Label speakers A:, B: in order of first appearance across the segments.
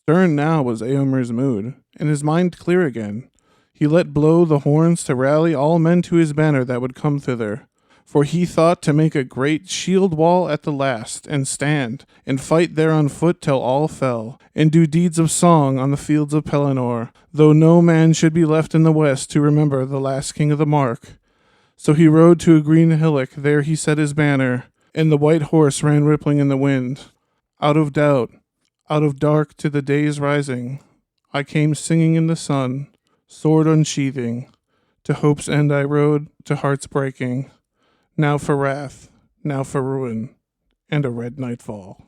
A: Stern now was Éomer's mood, and his mind clear again. He let blow the horns to rally all men to his banner that would come thither. For he thought to make a great shield wall at the last, and stand, and fight there on foot till all fell, and do deeds of song on the fields of Pelennor, though no man should be left in the west to remember the last king of the Mark. So he rode to a green hillock, there he set his banner, and the white horse ran rippling in the wind. Out of doubt, out of dark to the day's rising, I came singing in the sun, sword unsheathing. To hope's end I rode, to heart's breaking. Now for wrath, now for ruin, and a red nightfall.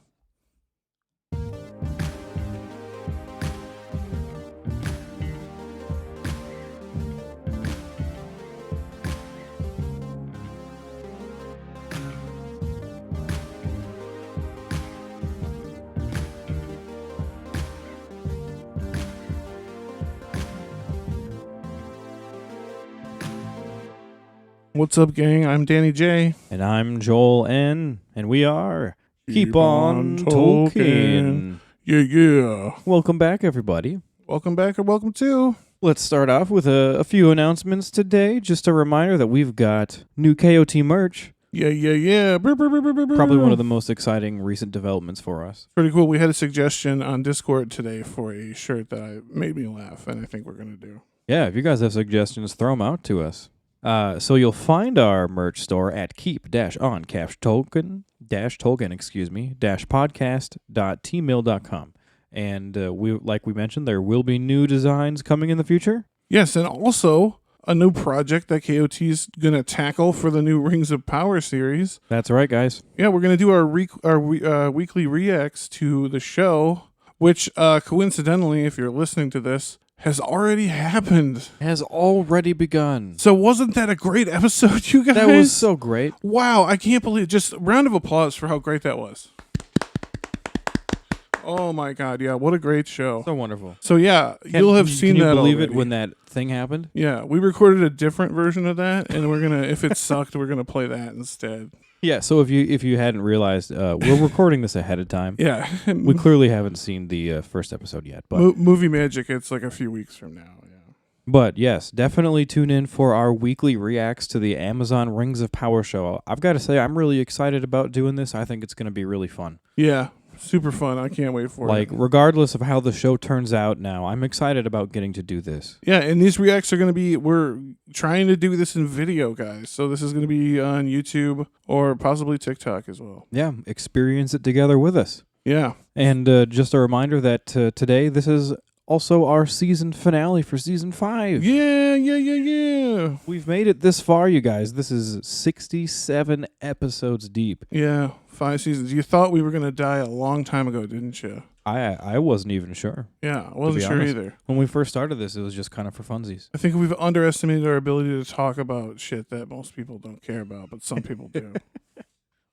A: What's up, gang? I'm Danny J.
B: And I'm Joel N. And we are Keep on Tolkien.
A: Yeah.
B: Welcome back, everybody.
A: Welcome back or welcome to.
B: Let's start off with a few announcements today. Just a reminder that we've got new KOT merch.
A: Yeah.
B: Probably one of the most exciting recent developments for us.
A: Pretty cool. We had a suggestion on Discord today for a shirt that made me laugh, and I think we're going to do.
B: Yeah, if you guys have suggestions, throw them out to us. So you'll find our merch store at keep-on-podcast-podcast.tmail.com. And like we mentioned, there will be new designs coming in the future.
A: Yes, and also a new project that KOT's going to tackle for the new Rings of Power series.
B: That's right, guys.
A: Yeah, we're going to do our weekly reacts to the show, which coincidentally, if you're listening to this, has already happened.
B: Has already begun.
A: So wasn't that a great episode, you guys?
B: That was so great.
A: Wow, I can't believe it. Just a round of applause for how great that was. Oh my God, yeah, what a great show.
B: So wonderful.
A: So yeah, you'll have seen that.
B: Can you believe
A: already.
B: it when that thing happened?
A: Yeah, we recorded a different version of that, and we're gonna, if it sucked, we're gonna play that instead.
B: Yeah, so if you hadn't realized, we're recording this ahead of time.
A: Yeah.
B: We clearly haven't seen the first episode yet. But
A: movie magic, it's like a few weeks from now. Yeah.
B: But yes, definitely tune in for our weekly reacts to the Amazon Rings of Power show. I've got to say, I'm really excited about doing this. I think it's going to be really fun.
A: Yeah, super fun. I can't wait for it.
B: Like, regardless of how the show turns out now, I'm excited about getting to do this.
A: Yeah, and these reacts are going to be, we're trying to do this in video, guys. So this is going to be on YouTube or possibly TikTok as well.
B: Yeah, experience it together with us.
A: Yeah.
B: And just a reminder that today, this is also our season finale for season 5.
A: Yeah.
B: We've made it this far, you guys. This is 67 episodes deep.
A: Yeah, 5 seasons. You thought we were going to die a long time ago, didn't you?
B: I wasn't even sure.
A: Yeah, I wasn't sure either.
B: When we first started this, it was just kind of for funsies.
A: I think we've underestimated our ability to talk about shit that most people don't care about, but some people do.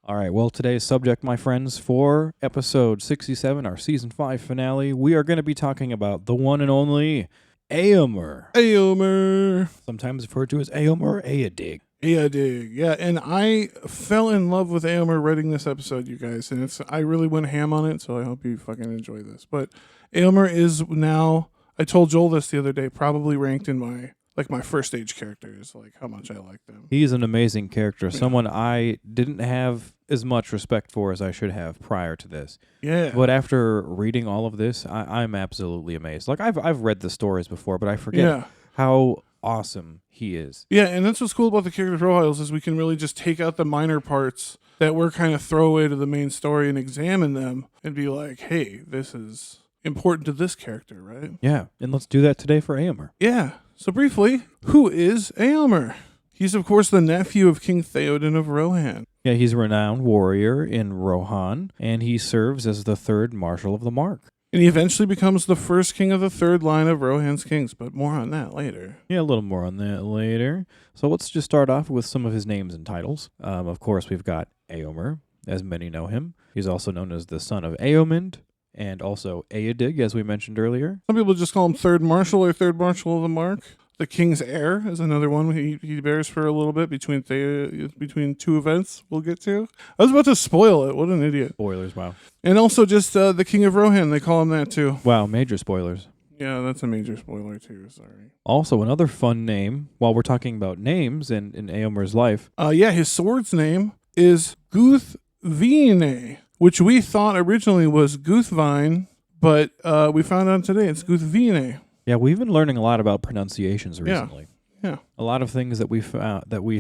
B: All right, well, today's subject, my friends, for episode 67, our season 5 finale, we are going to be talking about the one and only Éomer.
A: Éomer.
B: Sometimes referred to as Éomer Éadig.
A: Éadig, yeah, and I fell in love with Éomer writing this episode, you guys, and I really went ham on it, so I hope you fucking enjoy this. But Éomer is now, I told Joel this the other day, probably ranked in my first stage characters, like how much I like them.
B: He's an amazing character, someone I didn't have as much respect for as I should have prior to this.
A: Yeah.
B: But after reading all of this, I'm absolutely amazed. Like, I've read the stories before, but I forget how awesome he is.
A: Yeah, and that's what's cool about the character profiles is we can really just take out the minor parts that we're kind of throwaway to the main story and examine them and be like, hey, this is important to this character, right?
B: Yeah, and let's do that today for Éomer.
A: Yeah. So briefly, who is Éomer? He's, of course, the nephew of King Theoden of Rohan.
B: Yeah, he's a renowned warrior in Rohan, and he serves as the Third Marshal of the Mark.
A: And he eventually becomes the first king of the third line of Rohan's kings, but more on that later.
B: Yeah, a little more on that later. So let's just start off with some of his names and titles. Of course, we've got Éomer, as many know him. He's also known as the son of Éomed, and also Éadig, as we mentioned earlier.
A: Some people just call him Third Marshal or Third Marshal of the Mark. The King's Heir is another one he bears for a little bit between two events we'll get to. I was about to spoil it. What an idiot.
B: Spoilers, wow.
A: And also just the King of Rohan, they call him that too.
B: Wow, major spoilers.
A: Yeah, that's a major spoiler too, sorry.
B: Also, another fun name, while we're talking about names in Éomer's life.
A: Yeah, his sword's name is Guthvine, which we thought originally was Guthvine, but we found out today it's Guthvine.
B: Yeah, we've been learning a lot about pronunciations recently.
A: Yeah.
B: A lot of things that we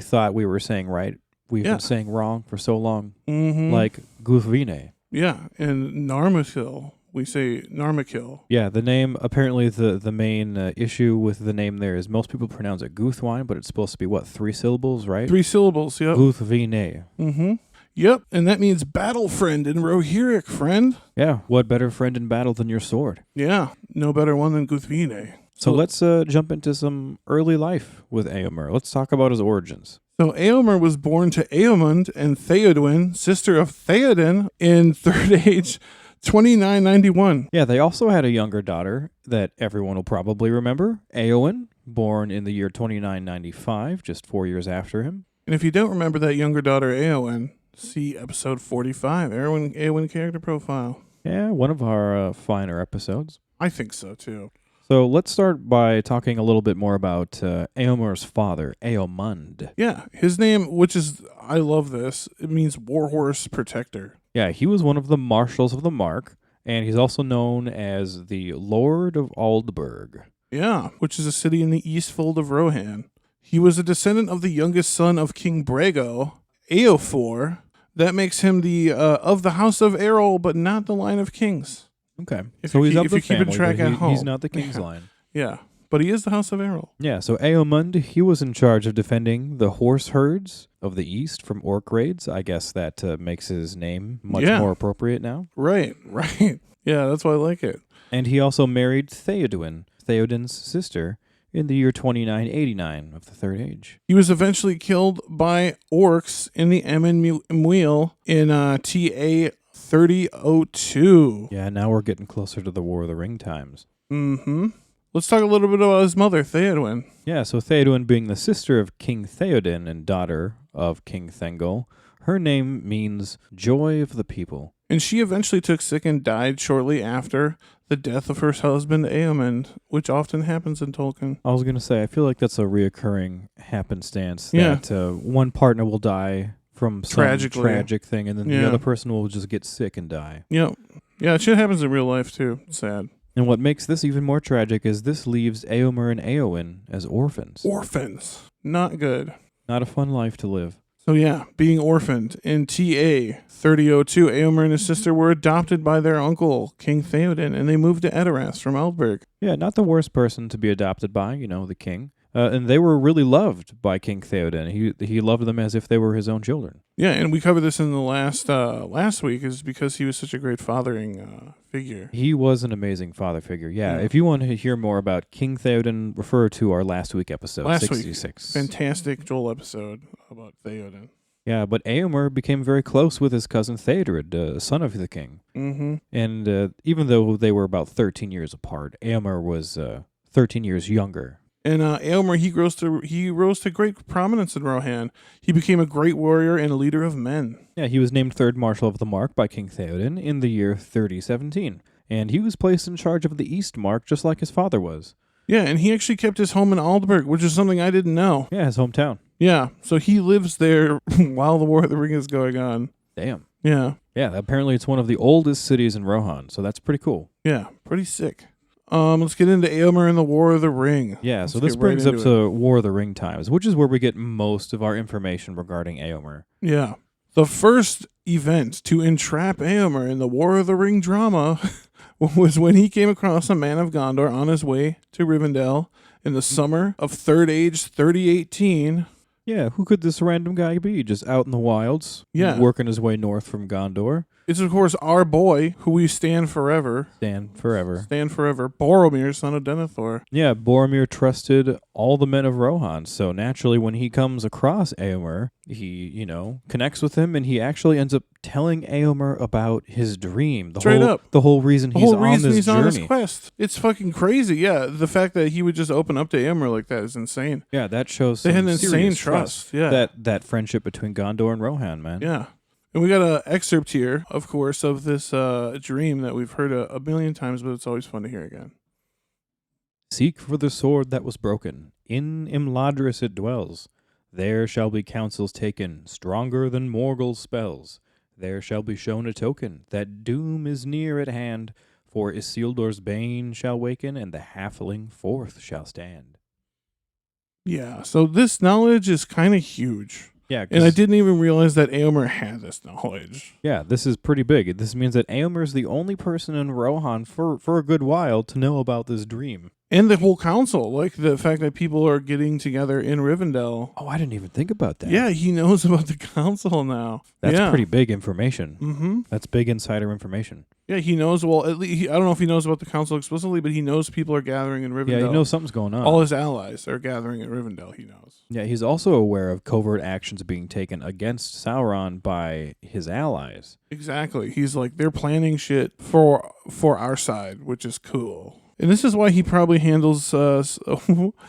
B: thought we were saying right, we've been saying wrong for so long.
A: Mm-hmm.
B: Like Guthvine.
A: Yeah, and Narmakil, we say Narmakil.
B: Yeah, the name, apparently the main issue with the name there is most people pronounce it Guthwine, but it's supposed to be, 3 syllables, right?
A: 3 syllables, yep.
B: Guthvine.
A: Mm-hmm. Yep, and that means battle friend in Rohirric, friend.
B: Yeah, what better friend in battle than your sword?
A: Yeah, no better one than Guthvine.
B: So let's jump into some early life with Éomer. Let's talk about his origins.
A: So Éomer was born to Eomund and Theodwyn, sister of Theoden, in Third Age 2991.
B: Yeah, they also had a younger daughter that everyone will probably remember, Éowyn, born in the year 2995, just 4 years after him.
A: And if you don't remember that younger daughter, Éowyn, see episode 45, Éowyn character profile.
B: Yeah, one of our finer episodes.
A: I think so, too.
B: So let's start by talking a little bit more about Éomer's father, Éomund.
A: Yeah, his name, I love this, it means warhorse protector.
B: Yeah, he was one of the marshals of the Mark, and he's also known as the Lord of Aldburg.
A: Yeah, which is a city in the Eastfold of Rohan. He was a descendant of the youngest son of King Brago, Eofor. That makes him the of the house of Errol, but not the line of kings.
B: Okay,
A: If
B: so
A: you
B: he's
A: keep-
B: of
A: if
B: the
A: you keep in
B: family,
A: track
B: but
A: at home.
B: he's not the king's line.
A: Yeah, but he is the house of Errol.
B: Yeah, so Éomund, he was in charge of defending the horse herds of the east from orc raids. I guess that makes his name much more appropriate now.
A: Right. Yeah, that's why I like it.
B: And he also married Theoden's sister, in the year 2989 of the Third Age.
A: He was eventually killed by orcs in the Emyn Muil in TA 3002.
B: Yeah, now we're getting closer to the War of the Ring times.
A: Mm-hmm. Let's talk a little bit about his mother, Theodwyn.
B: Yeah, so Theodwyn, being the sister of King Theoden and daughter of King Thengel, her name means joy of the people.
A: And she eventually took sick and died shortly after the death of her husband, Éomund, which often happens in Tolkien.
B: I was going to say, I feel like that's a reoccurring happenstance that one partner will die from some tragic thing, and then the other person will just get sick and die.
A: Yep. Yeah, shit happens in real life, too. It's sad.
B: And what makes this even more tragic is this leaves Éomer and Éowyn as orphans.
A: Orphans. Not good.
B: Not a fun life to live.
A: So yeah, being orphaned. In TA 3002, Éomer and his sister were adopted by their uncle, King Theoden, and they moved to Edoras from Aldburg.
B: Yeah, not the worst person to be adopted by, the king. And they were really loved by King Theoden. He loved them as if they were his own children.
A: Yeah, and we covered this in the last week, is because he was such a great fathering figure.
B: He was an amazing father figure. Yeah, if you want to hear more about King Theoden, refer to our last week episode, 66.
A: Fantastic Joel episode about Theoden.
B: Yeah, but Éomer became very close with his cousin Theodred, son of the king.
A: Mm-hmm.
B: And even though they were about 13 years apart, Éomer was 13 years younger.
A: And Éomer, he rose to great prominence in Rohan. He became a great warrior and a leader of men.
B: Yeah, he was named Third Marshal of the Mark by King Theoden in the year 3017. And he was placed in charge of the East Mark just like his father was.
A: Yeah, and he actually kept his home in Aldburg, which is something I didn't know.
B: Yeah, his hometown.
A: Yeah, so he lives there while the War of the Ring is going on.
B: Damn.
A: Yeah.
B: Yeah, apparently it's one of the oldest cities in Rohan, so that's pretty cool.
A: Yeah, pretty sick. Let's get into Éomer and the War of the Ring.
B: Yeah, so this brings up to War of the Ring times, which is where we get most of our information regarding Éomer.
A: Yeah. The first event to entrap Éomer in the War of the Ring drama was when he came across a man of Gondor on his way to Rivendell in the summer of Third Age 3018.
B: Yeah, who could this random guy be? Just out in the wilds, working his way north from Gondor.
A: It's, of course, our boy, who we stand forever.
B: Stand forever.
A: Boromir, son of Denethor.
B: Yeah, Boromir trusted all the men of Rohan, so naturally when he comes across Éomer, he, connects with him, and he actually ends up telling Éomer about his dream. The whole reason he's on this journey.
A: On his quest. It's fucking crazy, yeah. The fact that he would just open up to Éomer like that is insane.
B: Yeah, that shows
A: they had an
B: insane
A: insane trust. Yeah.
B: That friendship between Gondor and Rohan, man.
A: Yeah. And we got an excerpt here, of course, of this dream that we've heard a million times, but it's always fun to hear again.
B: Seek for the sword that was broken. In Imladris it dwells. There shall be counsels taken, stronger than Morgul's spells. There shall be shown a token that doom is near at hand, for Isildur's bane shall waken, and the halfling forth shall stand.
A: Yeah, so this knowledge is kind of huge.
B: Yeah,
A: and I didn't even realize that Éomer had this knowledge.
B: Yeah, this is pretty big. This means that Éomer is the only person in Rohan for a good while to know about this dream.
A: And the whole council, like the fact that people are getting together in Rivendell.
B: Oh, I didn't even think about that.
A: Yeah, he knows about the council now.
B: That's pretty big information.
A: Mm-hmm.
B: That's big insider information.
A: Yeah, he knows. Well, at least I don't know if he knows about the council explicitly, but he knows people are gathering in Rivendell.
B: Yeah, he knows something's going on.
A: All his allies are gathering in Rivendell, he knows.
B: Yeah, he's also aware of covert actions being taken against Sauron by his allies.
A: Exactly. He's like, they're planning shit for our side, which is cool. And this is why he probably handles,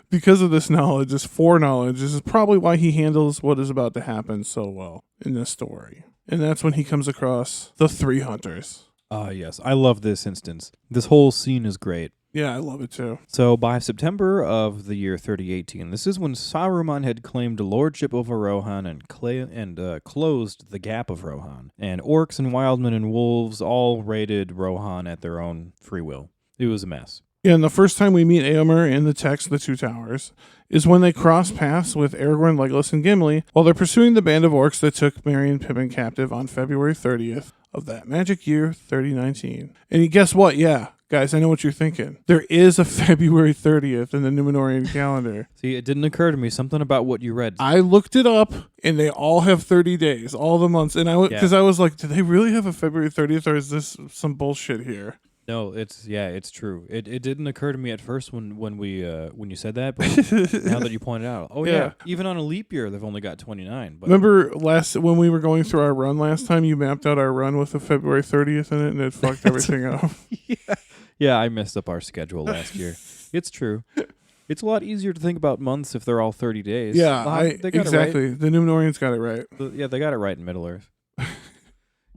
A: because of this knowledge, this foreknowledge, this is probably why he handles what is about to happen so well in this story. And that's when he comes across the three hunters.
B: Yes. I love this instance. This whole scene is great.
A: Yeah, I love it too.
B: So by September of the year 3018, this is when Saruman had claimed lordship over Rohan and closed the Gap of Rohan. And orcs and wildmen and wolves all raided Rohan at their own free will. It was a mess.
A: Yeah, and the first time we meet Éomer in the text, The Two Towers, is when they cross paths with Aragorn, Legolas, and Gimli while they're pursuing the band of orcs that took Merry and Pippin captive on February 30th of that magic year, 3019. And guess what? Yeah, guys, I know what you're thinking. There is a February 30th in the Numenorean calendar.
B: See, it didn't occur to me, something about what you read.
A: I looked it up, and they all have 30 days, all the months. And because I was like, do they really have a February 30th, or is this some bullshit here?
B: No, it's true. It didn't occur to me at first when you said that, but now that you pointed out, yeah, even on a leap year they've only got 29. But
A: remember when we were going through our run last time, you mapped out our run with the February 30th in it, and it fucked everything up.
B: Yeah, I messed up our schedule last year. It's true. It's a lot easier to think about months if they're all 30 days.
A: Yeah, exactly.
B: It right.
A: The Numenoreans got it right.
B: Yeah, they got it right in Middle Earth.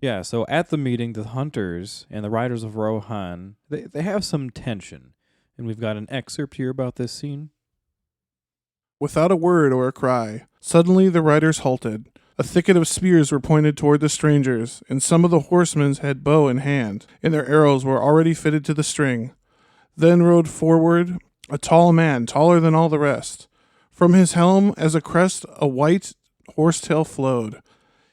B: Yeah, so at the meeting, the hunters and the riders of Rohan, they have some tension. And we've got an excerpt here about this scene.
A: Without a word or a cry, suddenly the riders halted. A thicket of spears were pointed toward the strangers, and some of the horsemen had bow in hand, and their arrows were already fitted to the string. Then rode forward a tall man, taller than all the rest. From his helm, as a crest, a white horsetail flowed.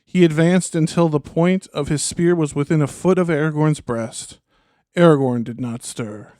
A: He advanced until the point of his spear was within a foot of Aragorn's breast. Aragorn did not stir.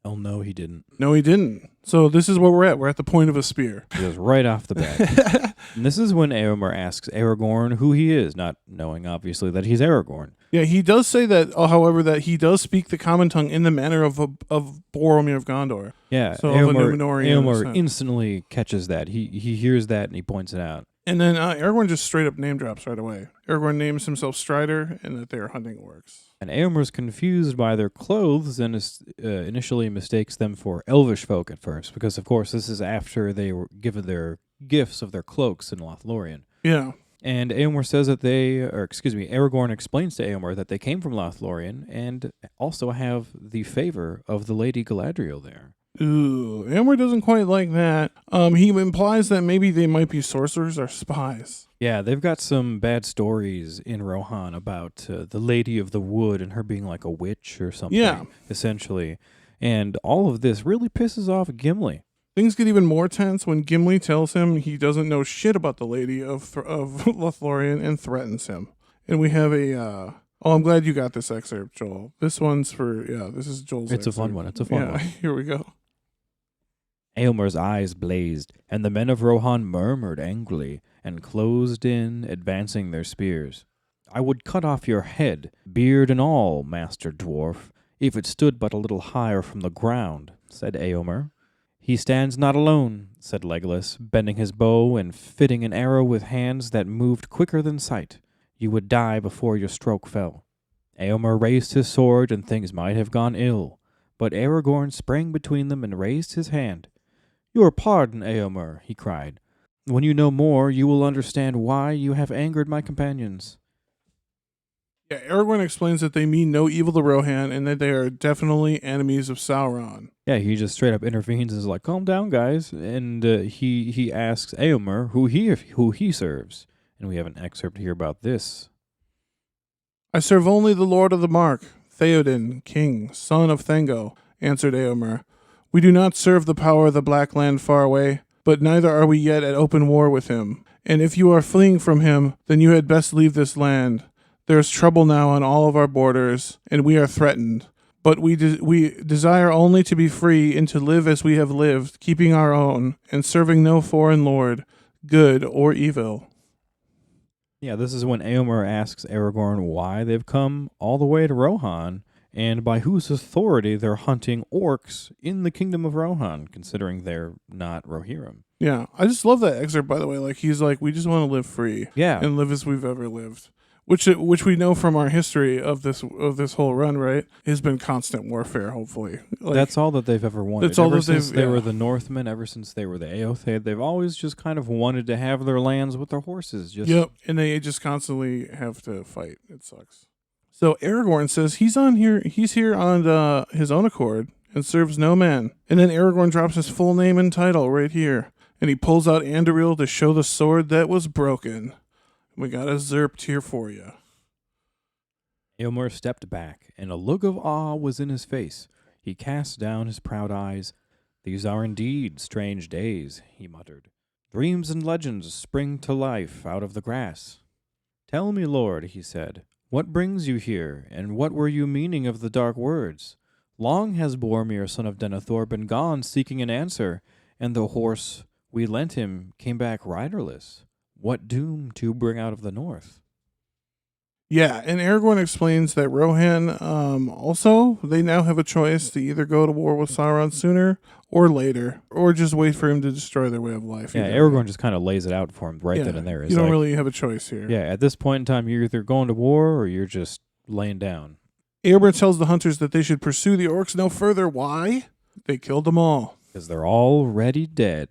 B: Oh, no, he didn't.
A: No, he didn't. So this is where we're at. We're at the point of a spear.
B: He goes right off the bat. And this is when Éomer asks Aragorn who he is, not knowing, obviously, that he's Aragorn.
A: Yeah, he does say that, however, that he does speak the common tongue in the manner of Boromir of Gondor.
B: Yeah,
A: so
B: Éomer instantly catches that. He hears that and he points it out.
A: And then Aragorn just straight up name drops right away. Aragorn names himself Strider and that they are hunting orcs.
B: And Éomer's confused by their clothes and initially mistakes them for elvish folk at first, because, of course, this is after they were given their gifts of their cloaks in Lothlorien.
A: Yeah.
B: And Éomer says that Aragorn explains to Éomer that they came from Lothlorien and also have the favor of the Lady Galadriel there.
A: Ooh, Éomer doesn't quite like that. He implies that maybe they might be sorcerers or spies.
B: Yeah, they've got some bad stories in Rohan about the Lady of the Wood and her being like a witch or something, essentially. And all of this really pisses off Gimli.
A: Things get even more tense when Gimli tells him he doesn't know shit about the Lady of Lothlorien and threatens him. And we have a... Oh, I'm glad you got this excerpt, Joel. This one's this is Joel's
B: It's
A: excerpt.
B: A fun one. It's a fun one.
A: Here we go.
B: Éomer's eyes blazed, and the men of Rohan murmured angrily and closed in, advancing their spears. I would cut off your head, beard and all, master dwarf, if it stood but a little higher from the ground, said Éomer. He stands not alone, said Legolas, bending his bow and fitting an arrow with hands that moved quicker than sight. You would die before your stroke fell. Éomer raised his sword, and things might have gone ill, but Aragorn sprang between them and raised his hand. Your pardon, Éomer, he cried. When you know more, you will understand why you have angered my companions.
A: Yeah, Aragorn explains that they mean no evil to Rohan and that they are definitely enemies of Sauron.
B: Yeah, he just straight up intervenes and is like, calm down, guys. And he asks Éomer who he serves. And we have an excerpt here about this.
A: I serve only the Lord of the Mark, Theoden, king, son of Thengel, answered Éomer. We do not serve the power of the Black Land far away, but neither are we yet at open war with him. And if you are fleeing from him, then you had best leave this land. There is trouble now on all of our borders, and we are threatened. But we desire only to be free and to live as we have lived, keeping our own, and serving no foreign lord, good or evil.
B: Yeah, this is when Éomer asks Aragorn why they've come all the way to Rohan, and by whose authority they're hunting orcs in the kingdom of Rohan, considering they're not Rohirrim.
A: Yeah, I just love that excerpt, by the way. Like, he's like, we just want to live free.
B: Yeah.
A: And live as we've ever lived. Which we know from our history of this whole run, right? Has been constant warfare. Hopefully, like,
B: that's all that they've ever wanted.
A: That's all
B: ever
A: that
B: since
A: they
B: were the Northmen, ever since they were the Eothai, they've always just kind of wanted to have their lands with their horses.
A: Yep, and they just constantly have to fight. It sucks. So Aragorn says he's here on his own accord and serves no man. And then Aragorn drops his full name and title right here, and he pulls out Anduril to show the sword that was broken. We got a Zerpt here for you.
B: Éomer stepped back, and a look of awe was in his face. He cast down his proud eyes. These are indeed strange days, he muttered. Dreams and legends spring to life out of the grass. Tell me, Lord, he said, what brings you here, and what were you meaning of the dark words? Long has Boromir, son of Denethor, been gone seeking an answer, and the horse we lent him came back riderless. What doom to bring out of the north?
A: Yeah, and Aragorn explains that Rohan also, they now have a choice to either go to war with Sauron sooner or later, or just wait for him to destroy their way of life.
B: Yeah, Aragorn just kind of lays it out for him right then and there.
A: You don't really have a choice here.
B: Yeah, at this point in time, you're either going to war or you're just laying down.
A: Éomer tells the hunters that they should pursue the orcs no further. Why? They killed them all.
B: Because they're already dead.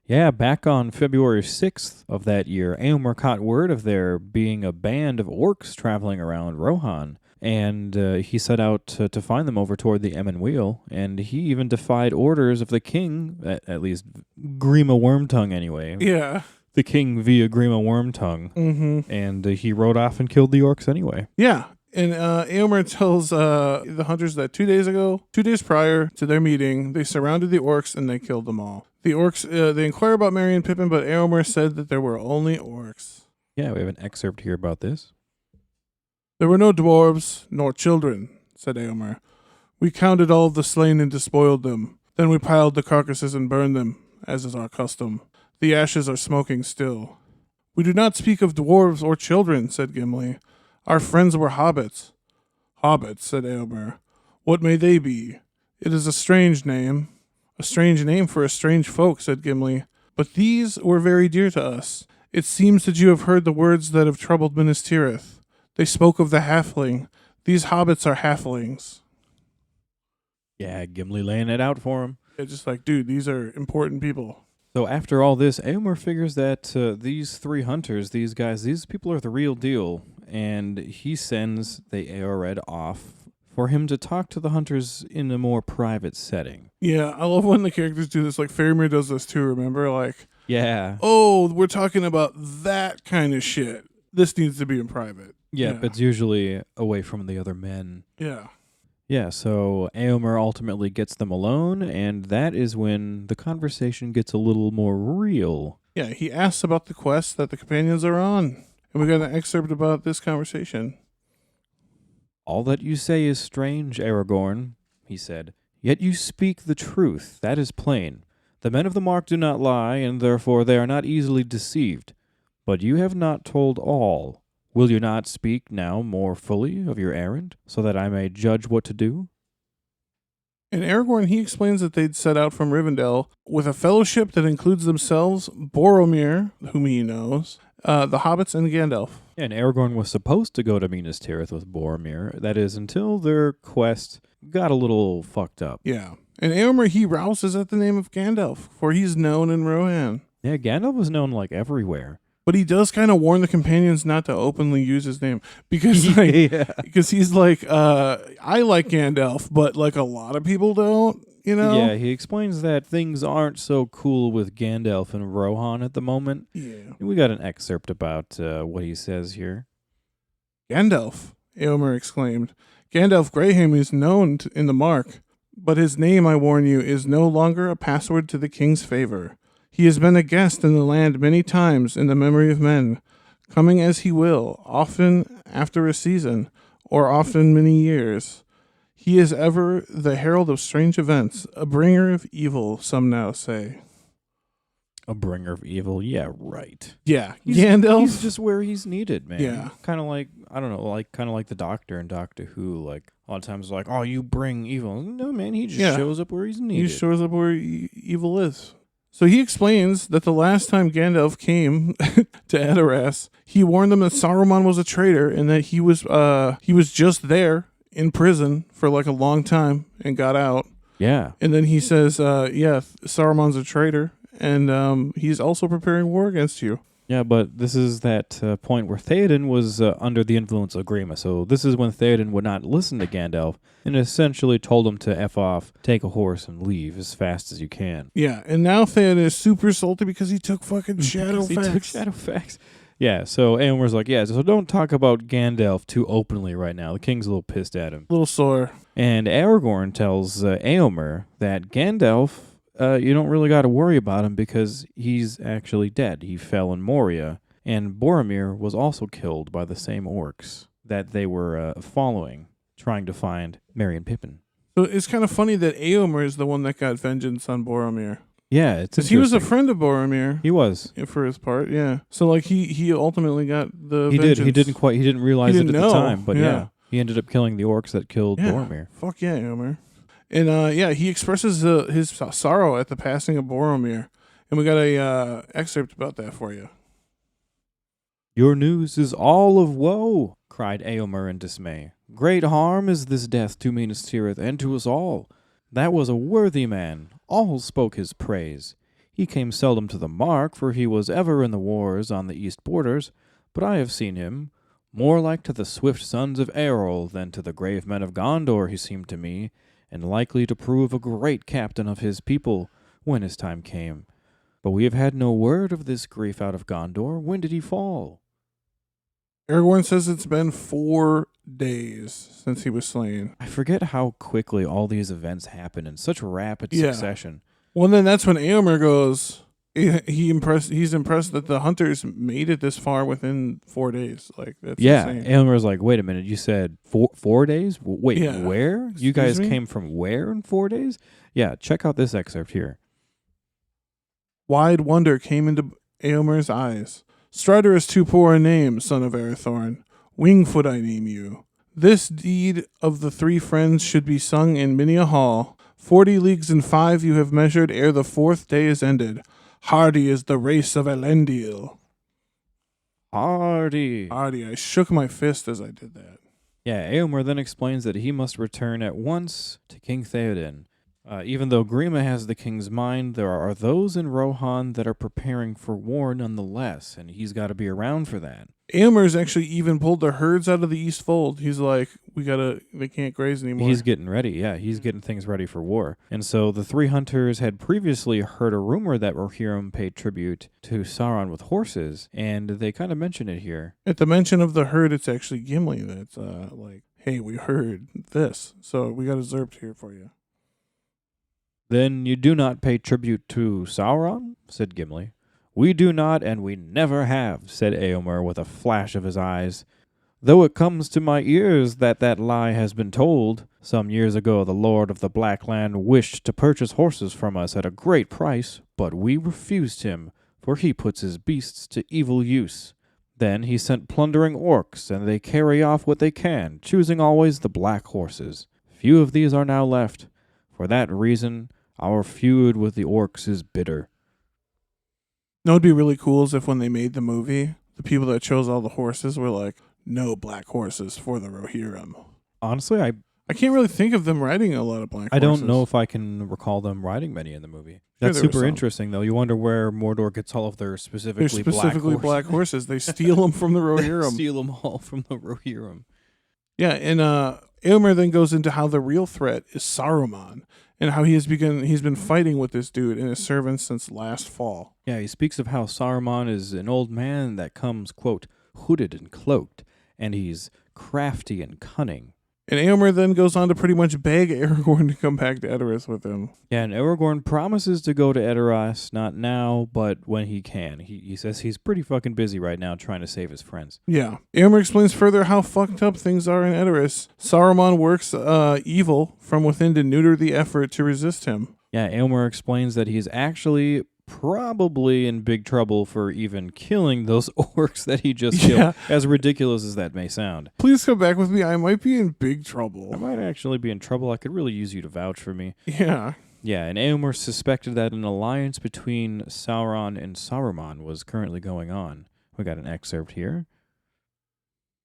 B: Yeah, back on February 6th of that year, Éomer caught word of there being a band of orcs traveling around Rohan, and he set out to find them over toward the Emyn Wheel, and he even defied orders of the king, at least Grima Wormtongue anyway.
A: Yeah.
B: The king via Grima Wormtongue, and he rode off and killed the orcs anyway.
A: Yeah. And Éomer tells the hunters that 2 days prior to their meeting, they surrounded the orcs and they killed them all. The orcs, they inquire about Merry and Pippin, but Éomer said that there were only orcs.
B: Yeah, we have an excerpt here about this.
A: There were no dwarves nor children, said Éomer. We counted all of the slain and despoiled them. Then we piled the carcasses and burned them, as is our custom. The ashes are smoking still. We do not speak of dwarves or children, said Gimli. Our friends were hobbits. Hobbits, said Éomer. What may they be? It is a strange name. A strange name for a strange folk, said Gimli. But these were very dear to us. It seems that you have heard the words that have troubled Minas Tirith. They spoke of the halfling. These hobbits are halflings.
B: Yeah, Gimli laying it out for him.
A: Yeah, just like, dude, these are important people.
B: So after all this, Éomer figures that these three hunters, these guys, these people are the real deal. And he sends the Eored off for him to talk to the hunters in a more private setting.
A: Yeah, I love when the characters do this. Like, Faramir does this too, remember? Like,
B: yeah.
A: Oh, we're talking about that kind of shit. This needs to be in private.
B: Yeah, but it's usually away from the other men.
A: Yeah.
B: Yeah, so Éomer ultimately gets them alone, and that is when the conversation gets a little more real.
A: Yeah, he asks about the quest that the companions are on. And we got an excerpt about this conversation.
B: All that you say is strange, Aragorn, he said. Yet you speak the truth, that is plain. The men of the Mark do not lie, and therefore they are not easily deceived. But you have not told all. Will you not speak now more fully of your errand, so that I may judge what to do?
A: And Aragorn, he explains that they'd set out from Rivendell with a fellowship that includes themselves, Boromir, whom he knows, the hobbits, and Gandalf.
B: And Aragorn was supposed to go to Minas Tirith with Boromir, that is, until their quest got a little fucked up.
A: Yeah. And Éomer, he rouses at the name of Gandalf, for he's known in Rohan.
B: Yeah, Gandalf was known, like, everywhere.
A: But he does kind of warn the companions not to openly use his name because, because he's like, I like Gandalf, but like a lot of people don't, you know?
B: Yeah, he explains that things aren't so cool with Gandalf and Rohan at the moment.
A: Yeah.
B: We got an excerpt about what he says here.
A: Gandalf, Éomer exclaimed. Gandalf Greyham is known in the Mark, but his name, I warn you, is no longer a password to the king's favor. He has been a guest in the land many times in the memory of men, coming as he will, often after a season, or often many years. He is ever the herald of strange events, a bringer of evil, some now say.
B: A bringer of evil? Yeah, right.
A: Yeah, Gandalf.
B: He's just where he's needed, man.
A: Yeah.
B: Kind of like, I don't know, kind of like the Doctor in Doctor Who. Like, a lot of times, like, oh, you bring evil. No, man, he just shows up where he's needed.
A: He shows up where evil is. So he explains that the last time Gandalf came to Edoras, he warned them that Saruman was a traitor and that he was just there in prison for like a long time and got out.
B: Yeah.
A: And then he says, Saruman's a traitor and he's also preparing war against you.
B: Yeah, but this is that point where Theoden was under the influence of Grima. So this is when Theoden would not listen to Gandalf and essentially told him to F off, take a horse, and leave as fast as you can.
A: Yeah, and now Theoden is super salty because he took fucking Shadowfax.
B: He took Shadowfax. Yeah, so Éomer's like, yeah, so don't talk about Gandalf too openly right now. The king's a little pissed at him.
A: A little sore.
B: And Aragorn tells Éomer that Gandalf, you don't really got to worry about him because he's actually dead. He fell in Moria, and Boromir was also killed by the same orcs that they were following, trying to find Merry and Pippin.
A: So it's kind of funny that Éomer is the one that got vengeance on Boromir.
B: Yeah, it's
A: because he was a friend of Boromir.
B: He was
A: for his part, yeah. So like he ultimately got the
B: he
A: vengeance.
B: did. He didn't realize it at the time, but yeah, he ended up killing the orcs that killed Boromir.
A: Fuck yeah, Éomer. And he expresses his sorrow at the passing of Boromir. And we got a excerpt about that for you.
B: Your news is all of woe, cried Éomer in dismay. Great harm is this death to Minas Tirith and to us all. That was a worthy man. All spoke his praise. He came seldom to the mark, for he was ever in the wars on the east borders. But I have seen him. More like to the swift sons of Eorl than to the grave men of Gondor he seemed to me, and likely to prove a great captain of his people when his time came. But we have had no word of this grief out of Gondor. When did he fall?
A: Aragorn says it's been 4 days since he was slain.
B: I forget how quickly all these events happen in such rapid succession.
A: Well, then that's when Éomer goes, he's impressed that the hunters made it this far within 4 days. Like, that's insane.
B: Éomer's like, wait a minute, you said 4 days? Wait, where? You guys came from where in 4 days? Yeah, check out this excerpt here.
A: Wide wonder came into Éomer's eyes. Strider is too poor a name, son of Arathorn. Wingfoot I name you. This deed of the 3 friends should be sung in many a hall. 40 leagues and 5 you have measured ere the 4th day is ended. Hardy is the race of Elendil.
B: Hardy.
A: I shook my fist as I did that.
B: Yeah, Éomer then explains that he must return at once to King Theoden. Even though Grima has the king's mind, there are those in Rohan that are preparing for war nonetheless, and he's got to be around for that.
A: Éomer's actually even pulled the herds out of the East Fold. He's like, they can't graze anymore.
B: He's getting ready, yeah. He's getting things ready for war. And so the 3 hunters had previously heard a rumor that Rohirrim paid tribute to Sauron with horses, and they kind of mention it here.
A: At the mention of the herd, it's actually Gimli that's like, hey, we heard this, so we got a Zerpt here for you.
B: Then you do not pay tribute to Sauron? Said Gimli. We do not, and we never have, said Éomer with a flash of his eyes. Though it comes to my ears that lie has been told. Some years ago the Lord of the Black Land wished to purchase horses from us at a great price, but we refused him, for he puts his beasts to evil use. Then he sent plundering orcs, and they carry off what they can, choosing always the black horses. Few of these are now left. For that reason, our feud with the orcs is bitter.
A: What would be really cool is if when they made the movie, the people that chose all the horses were like, no black horses for the Rohirrim.
B: Honestly,
A: I can't really think of them riding a lot of black horses.
B: I don't know if I can recall them riding many in the movie. That's super interesting, though. You wonder where Mordor gets all of their specifically
A: black horses. They steal them from the Rohirrim.
B: Steal them all from the Rohirrim.
A: Yeah, and Éomer then goes into how the real threat is Saruman, and how he's been fighting with this dude and his servants since last fall.
B: Yeah, he speaks of how Saruman is an old man that comes, quote, hooded and cloaked, and he's crafty and cunning.
A: And Éomer then goes on to pretty much beg Aragorn to come back to Edoras with him.
B: Yeah, and Aragorn promises to go to Edoras, not now, but when he can. He says he's pretty fucking busy right now trying to save his friends.
A: Yeah. Éomer explains further how fucked up things are in Edoras. Saruman works evil from within to neuter the effort to resist him.
B: Yeah, Éomer explains that he's actually probably in big trouble for even killing those orcs that he just killed, as ridiculous as that may sound.
A: Please come back with me. I might be in big trouble.
B: I might actually be in trouble. I could really use you to vouch for me.
A: Yeah.
B: Yeah, and Éomer suspected that an alliance between Sauron and Saruman was currently going on. We got an excerpt here.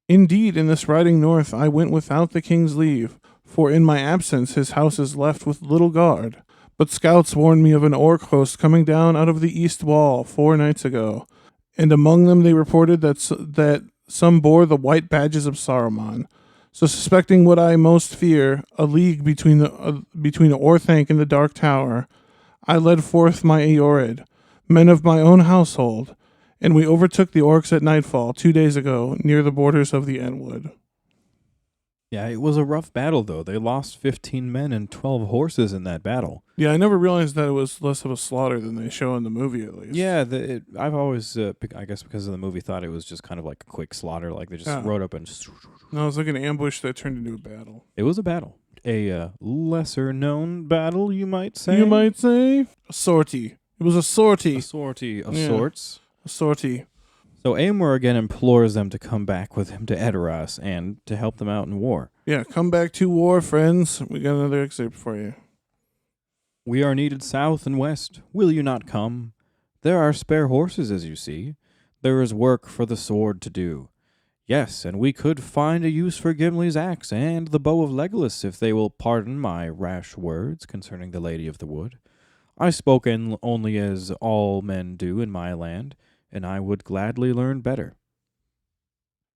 A: Indeed, in this riding north, I went without the king's leave, for in my absence his house is left with little guard. But scouts warned me of an orc host coming down out of the east wall 4 nights ago, and among them they reported that some bore the white badges of Saruman. So suspecting what I most fear, a league between Orthanc and the Dark Tower, I led forth my Eorid, men of my own household, and we overtook the orcs at nightfall 2 days ago near the borders of the Entwood.
B: Yeah, it was a rough battle, though. They lost 15 men and 12 horses in that battle.
A: Yeah, I never realized that it was less of a slaughter than they show in the movie, at least.
B: Yeah, I've always, I guess because of the movie, thought it was just kind of like a quick slaughter. Like they just rode up and...
A: No, it was like an ambush that turned into a battle.
B: It was a battle. A lesser-known battle, you might say?
A: You might say? A sortie. It was a sortie.
B: A sortie of sorts.
A: A sortie.
B: So Éomer again implores them to come back with him to Edoras and to help them out in war.
A: Yeah, come back to war, friends. We got another excerpt for you.
B: We are needed south and west. Will you not come? There are spare horses, as you see. There is work for the sword to do. Yes, and we could find a use for Gimli's axe and the bow of Legolas if they will pardon my rash words concerning the Lady of the Wood. I spoke only as all men do in my land, and I would gladly learn better.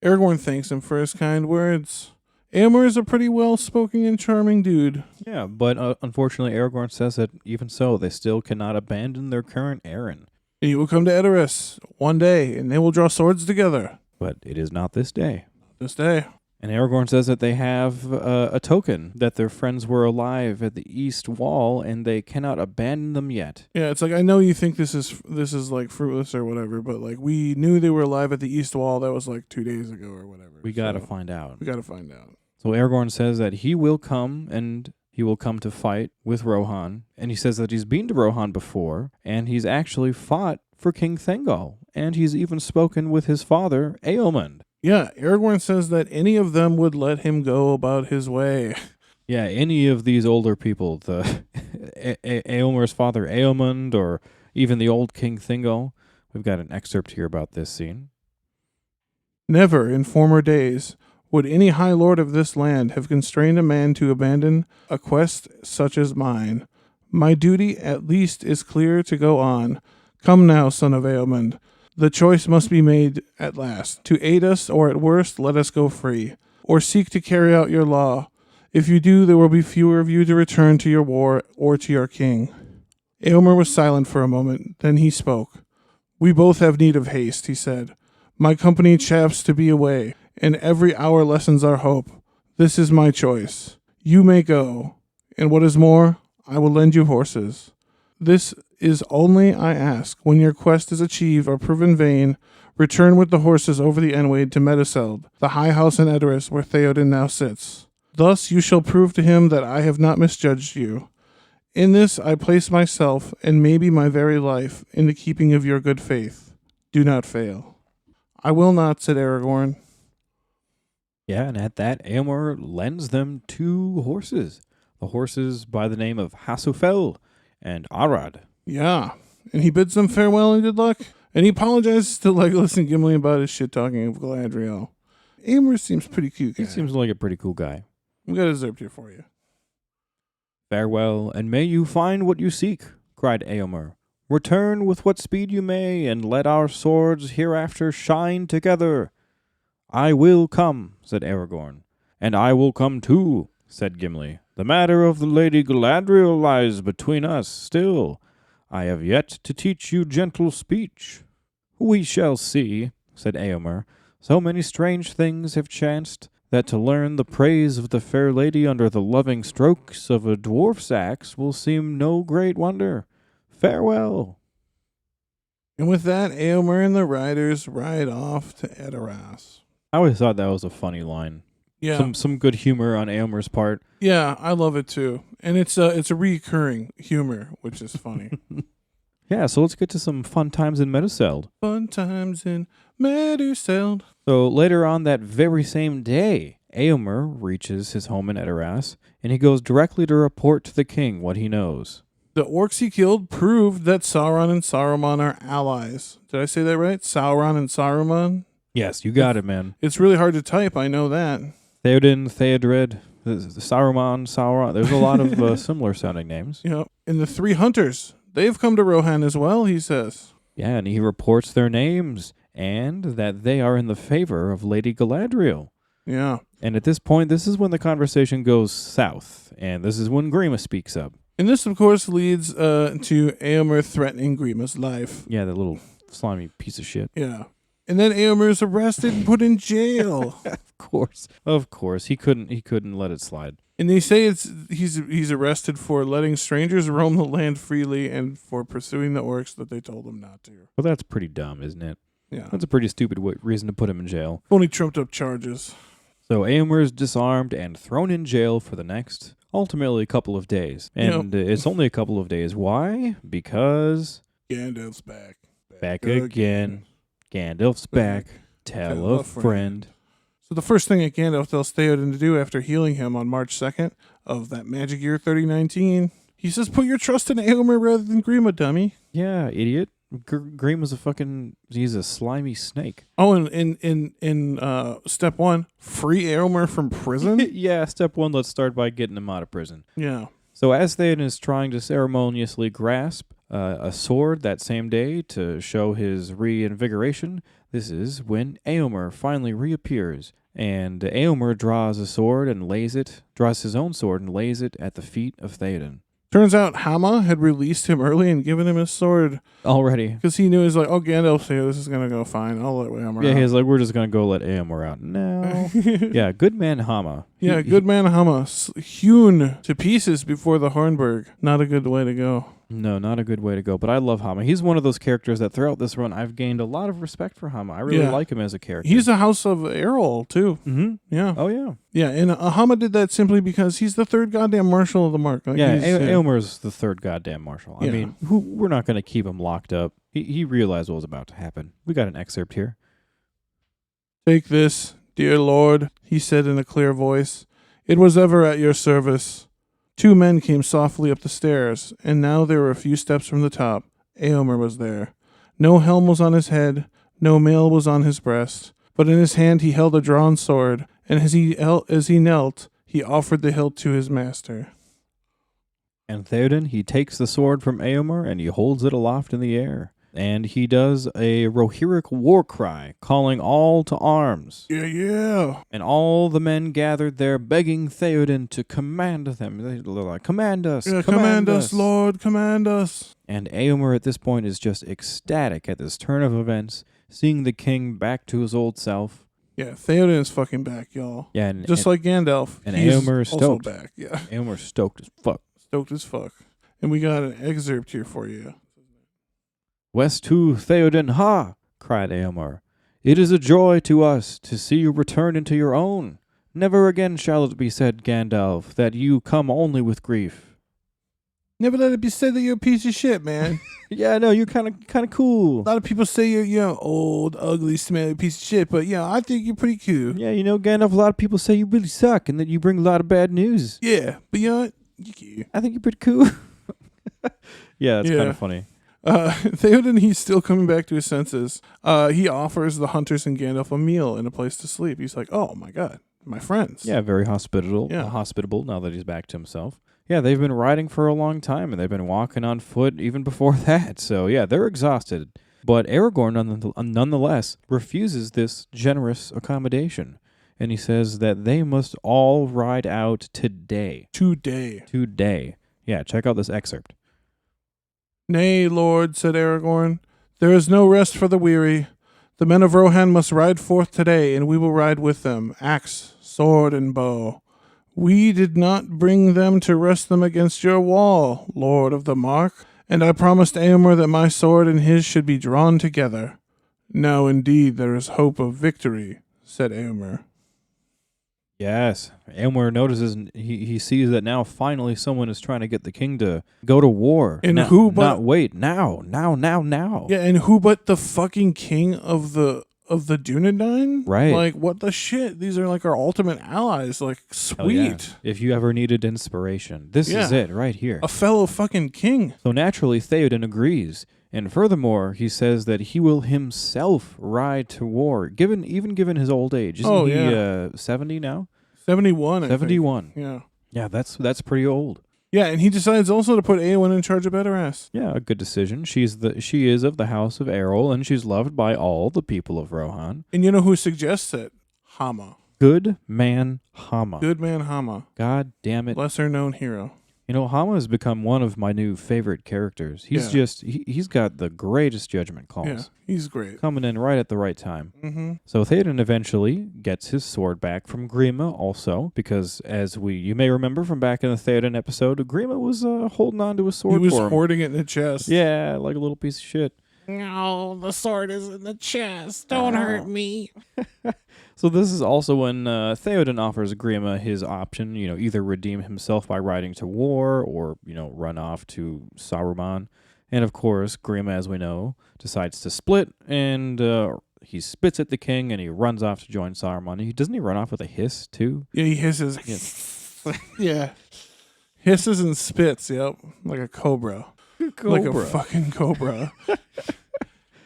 A: Aragorn thanks him for his kind words. Éomer is a pretty well-spoken and charming dude.
B: Yeah, but unfortunately Aragorn says that even so, they still cannot abandon their current errand.
A: He will come to Edoras one day, and they will draw swords together.
B: But it is not this day.
A: This day.
B: And Aragorn says that they have a token that their friends were alive at the east wall, and they cannot abandon them yet.
A: Yeah, it's like, I know you think this is like fruitless or whatever, but like we knew they were alive at the east wall. That was like 2 days ago or whatever.
B: We gotta find out.
A: We gotta find out.
B: So Aragorn says that he will come, and he will come to fight with Rohan. And he says that he's been to Rohan before, and he's actually fought for King Thengol, and he's even spoken with his father, Eomund.
A: Yeah, Aragorn says that any of them would let him go about his way.
B: Yeah, any of these older people, the Eomer's father Eomund, or even the old King Thingol. We've got an excerpt here about this scene.
A: Never in former days would any high lord of this land have constrained a man to abandon a quest such as mine. My duty at least is clear to go on. Come now, son of Eomund. The choice must be made at last. To aid us, or at worst, let us go free. Or seek to carry out your law. If you do, there will be fewer of you to return to your war or to your king. Éomer was silent for a moment. Then he spoke. We both have need of haste, he said. My company chafes to be away, and every hour lessens our hope. This is my choice. You may go, and what is more, I will lend you horses. This is only, I ask, when your quest is achieved or proven vain, return with the horses over the Enwade to Meduseld, the high house in Edoras where Theoden now sits. Thus you shall prove to him that I have not misjudged you. In this I place myself, and maybe my very life, in the keeping of your good faith. Do not fail. I will not, said Aragorn.
B: Yeah, and at that, Éomer lends them 2 horses. The horses by the name of Hasufel and Arad.
A: Yeah. And he bids them farewell and good luck. And he apologizes to Legolas and Gimli about his shit-talking of Galadriel. Éomer seems pretty cute guy.
B: He seems like a pretty cool guy.
A: We got a Zerp here for you.
B: Farewell, and may you find what you seek, cried Éomer. Return with what speed you may, and let our swords hereafter shine together. I will come, said Aragorn. And I will come too, said Gimli. The matter of the Lady Galadriel lies between us still. I have yet to teach you gentle speech. We shall see, said Éomer. So many strange things have chanced, that to learn the praise of the fair lady under the loving strokes of a dwarf's axe will seem no great wonder. Farewell.
A: And with that, Éomer and the riders ride off to Edoras.
B: I always thought that was a funny line.
A: Yeah.
B: Some good humor on Éomer's part.
A: Yeah, I love it too. And it's a recurring humor, which is funny.
B: Yeah, so let's get to some fun times in Meduseld.
A: Fun times in Meduseld.
B: So later on that very same day, Éomer reaches his home in Edoras, and he goes directly to report to the king what he knows.
A: The orcs he killed proved that Sauron and Saruman are allies. Did I say that right? Sauron and Saruman?
B: Yes, you got it, man.
A: It's really hard to type, I know that.
B: Theoden, Theodred, Saruman, Sauron. There's a lot of similar sounding names.
A: Yeah. And the 3 hunters, they've come to Rohan as well, he says.
B: Yeah, and he reports their names and that they are in the favor of Lady Galadriel.
A: Yeah.
B: And at this point, this is when the conversation goes south, and this is when Grima speaks up.
A: And this, of course, leads to Éomer threatening Grima's life.
B: Yeah, that little slimy piece of shit.
A: Yeah. And then Éomer is arrested and put in jail.
B: Of course. He couldn't let it slide.
A: And they say he's arrested for letting strangers roam the land freely and for pursuing the orcs that they told him not to.
B: Well, that's pretty dumb, isn't it?
A: Yeah.
B: That's a pretty stupid reason to put him in jail.
A: Only trumped up charges.
B: So Éomer is disarmed and thrown in jail for the next, ultimately, a couple of days. And it's only a couple of days. Why? Because
A: Gandalf's back.
B: Back again. Gandalf's back. Tell a friend.
A: So the first thing that Gandalf tells Theoden to do after healing him on March 2nd of that magic year 3019, he says, put your trust in Éomer rather than Grima, dummy.
B: Yeah, idiot. Grima's he's a slimy snake.
A: Oh, and in step 1, free Éomer from prison?
B: Yeah, step 1, let's start by getting him out of prison.
A: Yeah.
B: So as Theoden is trying to ceremoniously grasp a sword that same day to show his reinvigoration, this is when Éomer finally reappears. And Éomer draws his own sword and lays it at the feet of Theoden.
A: Turns out Hama had released him early and given him his sword.
B: Already.
A: Because he knew, he's like, oh, Gandalf's here, this is going to go fine. I'll let Éomer out.
B: Yeah, he's like, we're just going to go let Éomer out. No. Yeah, good man Hama.
A: Good man Hama. Hewn to pieces before the Hornburg. Not a good way to go.
B: No, not a good way to go. But I love Hama. He's one of those characters that throughout this run, I've gained a lot of respect for Hama. I really like him as a character.
A: He's a House of Errol, too.
B: Mm-hmm.
A: Yeah.
B: Oh, yeah.
A: Yeah, and Hama did that simply because he's the 3rd goddamn marshal of the Mark. Like,
B: Éomer's the 3rd goddamn marshal.
A: Yeah.
B: I mean, we're not going to keep him locked up. He realized what was about to happen. We got an excerpt here.
A: Take this, dear Lord, he said in a clear voice. It was ever at your service. 2 men came softly up the stairs, and now they were a few steps from the top. Éomer was there. No helm was on his head, no mail was on his breast, but in his hand he held a drawn sword, and as he knelt, he offered the hilt to his master.
B: And Theoden, he takes the sword from Éomer, and he holds it aloft in the air. And he does a Rohirric war cry, calling all to arms.
A: Yeah.
B: And all the men gathered there, begging Theoden to command them. They're like, command us,
A: command us, Lord, command us.
B: And Éomer at this point is just ecstatic at this turn of events, seeing the king back to his old self.
A: Yeah, Theoden is fucking back, y'all.
B: Yeah,
A: just like Gandalf.
B: And Éomer is stoked.
A: Also back, yeah.
B: Éomer's stoked as fuck.
A: Stoked as fuck. And we got an excerpt here for you.
B: West to Theoden, ha! Cried Éomer. It is a joy to us to see you return into your own. Never again shall it be said, Gandalf, that you come only with grief.
A: Never let it be said that you're a piece of shit, man.
B: Yeah, no, you're kind of cool.
A: A lot of people say you're old, ugly, smelly piece of shit, but I think you're pretty cool.
B: Yeah, Gandalf, a lot of people say you really suck and that you bring a lot of bad news.
A: Yeah, but you know what? You're cute.
B: I think you're pretty cool. Yeah, it's kind of funny.
A: Theoden, he's still coming back to his senses. He offers the hunters and Gandalf a meal and a place to sleep. He's like, oh my god, my friends.
B: Yeah, very hospitable.
A: Yeah.
B: Hospitable now that he's back to himself. Yeah, they've been riding for a long time, and they've been walking on foot even before that. So, yeah, they're exhausted. But Aragorn, nonetheless, refuses this generous accommodation. And he says that they must all ride out today. Today. Yeah, check out this excerpt.
A: Nay, Lord, said Aragorn, there is no rest for the weary. The men of Rohan must ride forth today, and we will ride with them, axe, sword, and bow. We did not bring them to rest them against your wall, Lord of the Mark, and I promised Éomer that my sword and his should be drawn together. Now indeed there is hope of victory, said Éomer.
B: Yes, Éomer notices, and he sees that now finally someone is trying to get the king to go to war.
A: And
B: now,
A: who but...
B: Not wait, now.
A: Yeah, and who but the fucking king of the Dunedain?
B: Right.
A: Like, what the shit? These are like our ultimate allies. Like, sweet.
B: Yeah. If you ever needed inspiration, this is it right here.
A: A fellow fucking king.
B: So naturally, Theoden agrees. And furthermore, he says that he will himself ride to war, given his old age. Isn't he 70 now?
A: 71, I
B: 71.
A: think. Yeah.
B: Yeah, that's pretty old.
A: Yeah, and he decides also to put Éowyn in charge of Edoras.
B: Yeah, a good decision. She is of the house of Errol, and she's loved by all the people of Rohan.
A: And you know who suggests it? Hama.
B: Good man Hama.
A: Good man Hama.
B: God damn it.
A: Lesser known hero.
B: Hama has become one of my new favorite characters. He's he's got the greatest judgment calls.
A: Yeah, he's great.
B: Coming in right at the right time.
A: Mm-hmm.
B: So Theoden eventually gets his sword back from Grima also, because as you may remember from back in the Theoden episode, Grima was holding on to his sword for him.
A: He was hoarding it in the chest.
B: Yeah, like a little piece of shit.
A: No, the sword is in the chest. Don't hurt me.
B: So this is also when Theoden offers Grima his option, either redeem himself by riding to war or, run off to Saruman. And of course, Grima, as we know, decides to split and he spits at the king and he runs off to join Saruman. Doesn't he run off with a hiss too?
A: Yeah, he hisses.
B: Yes.
A: Yeah. Hisses and spits, yep. Like a cobra. Like a fucking cobra.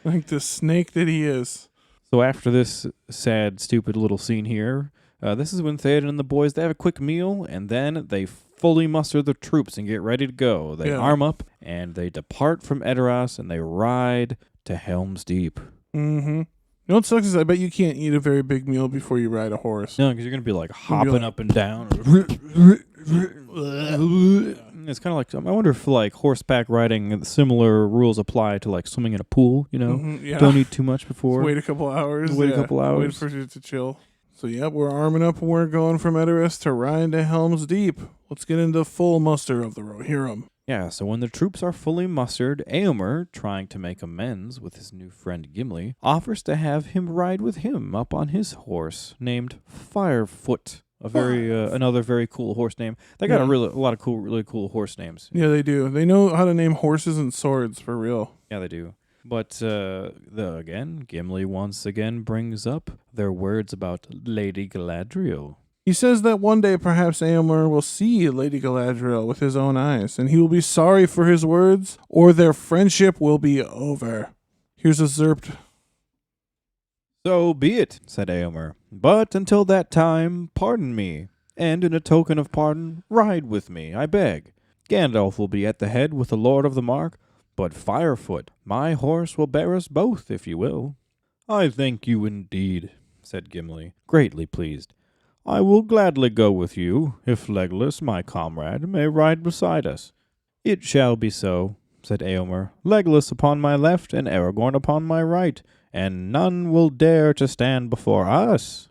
A: Like the snake that he is.
B: So after this sad, stupid little scene here, this is when Theoden and the boys, they have a quick meal, and then they fully muster the troops and get ready to go. They arm up, and they depart from Edoras, and they ride to Helm's Deep.
A: Mm-hmm. You know what sucks is I bet you can't eat a very big meal before you ride a horse.
B: No, because you're going to be like hopping up and down. It's kind of like, I wonder if like horseback riding, similar rules apply to like swimming in a pool,
A: Mm-hmm, yeah.
B: Don't eat too much before.
A: Just wait a couple hours.
B: Wait a couple hours.
A: Wait for it to chill. So we're arming up and we're going from Edoras to ride to Helm's Deep. Let's get into full muster of the Rohirrim.
B: Yeah, so when the troops are fully mustered, Éomer, trying to make amends with his new friend Gimli, offers to have him ride with him up on his horse named Firefoot. Another very cool horse name. They got a lot of really cool horse names.
A: Yeah, they do. They know how to name horses and swords for real.
B: Yeah, they do. But Gimli once again brings up their words about Lady Galadriel.
A: He says that one day perhaps Éomer will see Lady Galadriel with his own eyes, and he will be sorry for his words, or their friendship will be over. Here's a Zerpt.
B: So be it, said Éomer. But until that time, pardon me, and in a token of pardon, ride with me, I beg. Gandalf will be at the head with the Lord of the Mark, but Firefoot, my horse, will bear us both, if you will. I thank you indeed, said Gimli, greatly pleased. I will gladly go with you, if Legolas, my comrade, may ride beside us. It shall be so, said Éomer, Legolas upon my left and Aragorn upon my right, and none will dare to stand before us.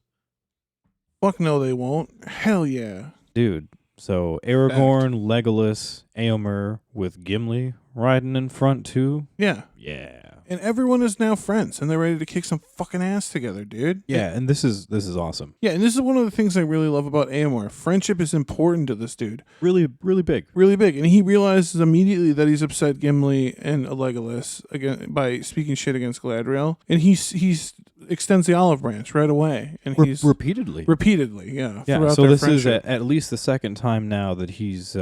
A: Fuck no, they won't. Hell yeah.
B: Dude, so Aragorn, Legolas, Éomer with Gimli riding in front too?
A: Yeah.
B: Yeah.
A: And everyone is now friends, and they're ready to kick some fucking ass together, dude.
B: Yeah, and this is awesome.
A: Yeah, and this is one of the things I really love about Éomer. Friendship is important to this dude.
B: Really, really big.
A: Really big. And he realizes immediately that he's upset Gimli and Legolas again by speaking shit against Galadriel. And he's extends the olive branch right away. And he's
B: repeatedly,
A: yeah.
B: Yeah, so this is at least the second time now that he's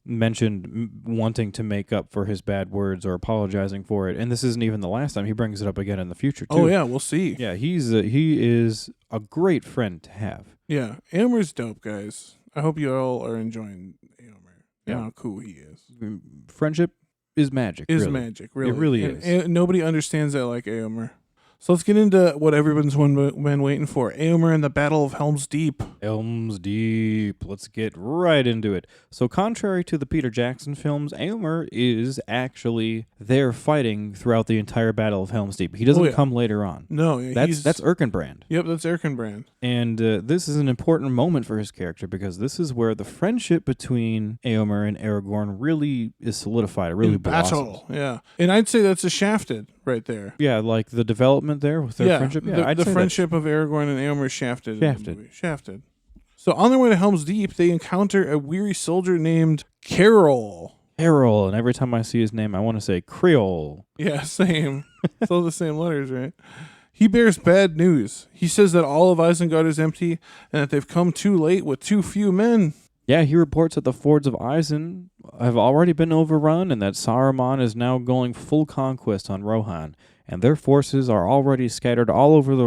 B: mentioned wanting to make up for his bad words or apologizing for it. And this isn't even the last time. He brings it up again in the future, too.
A: Oh, yeah, we'll see.
B: Yeah, he is a great friend to have.
A: Yeah, Éomer's dope, guys. I hope you all are enjoying Éomer and how cool he is.
B: Friendship is magic.
A: Magic, really.
B: It really is.
A: And nobody understands that like Éomer. So let's get into what everyone's been waiting for. Éomer and the Battle of Helm's Deep.
B: Helm's Deep. Let's get right into it. So contrary to the Peter Jackson films, Éomer is actually there fighting throughout the entire Battle of Helm's Deep. He doesn't come later on.
A: No.
B: That's Erkenbrand.
A: Yep, that's Erkenbrand.
B: And this is an important moment for his character because this is where the friendship between Éomer and Aragorn really is solidified. It really blossoms.
A: Yeah. And I'd say that's a shafted right there.
B: Yeah, like the development there with their friendship. Yeah,
A: the friendship of Aragorn and Éomer shafted.
B: Shafted.
A: So on their way to Helm's Deep, they encounter a weary soldier named Carol.
B: Carol, and every time I see his name, I want to say Creole.
A: Yeah, same. It's all the same letters, right? He bears bad news. He says that all of Isengard is empty and that they've come too late with too few men.
B: Yeah, he reports that the fords of Isen have already been overrun and that Saruman is now going full conquest on Rohan, and their forces are already scattered all over the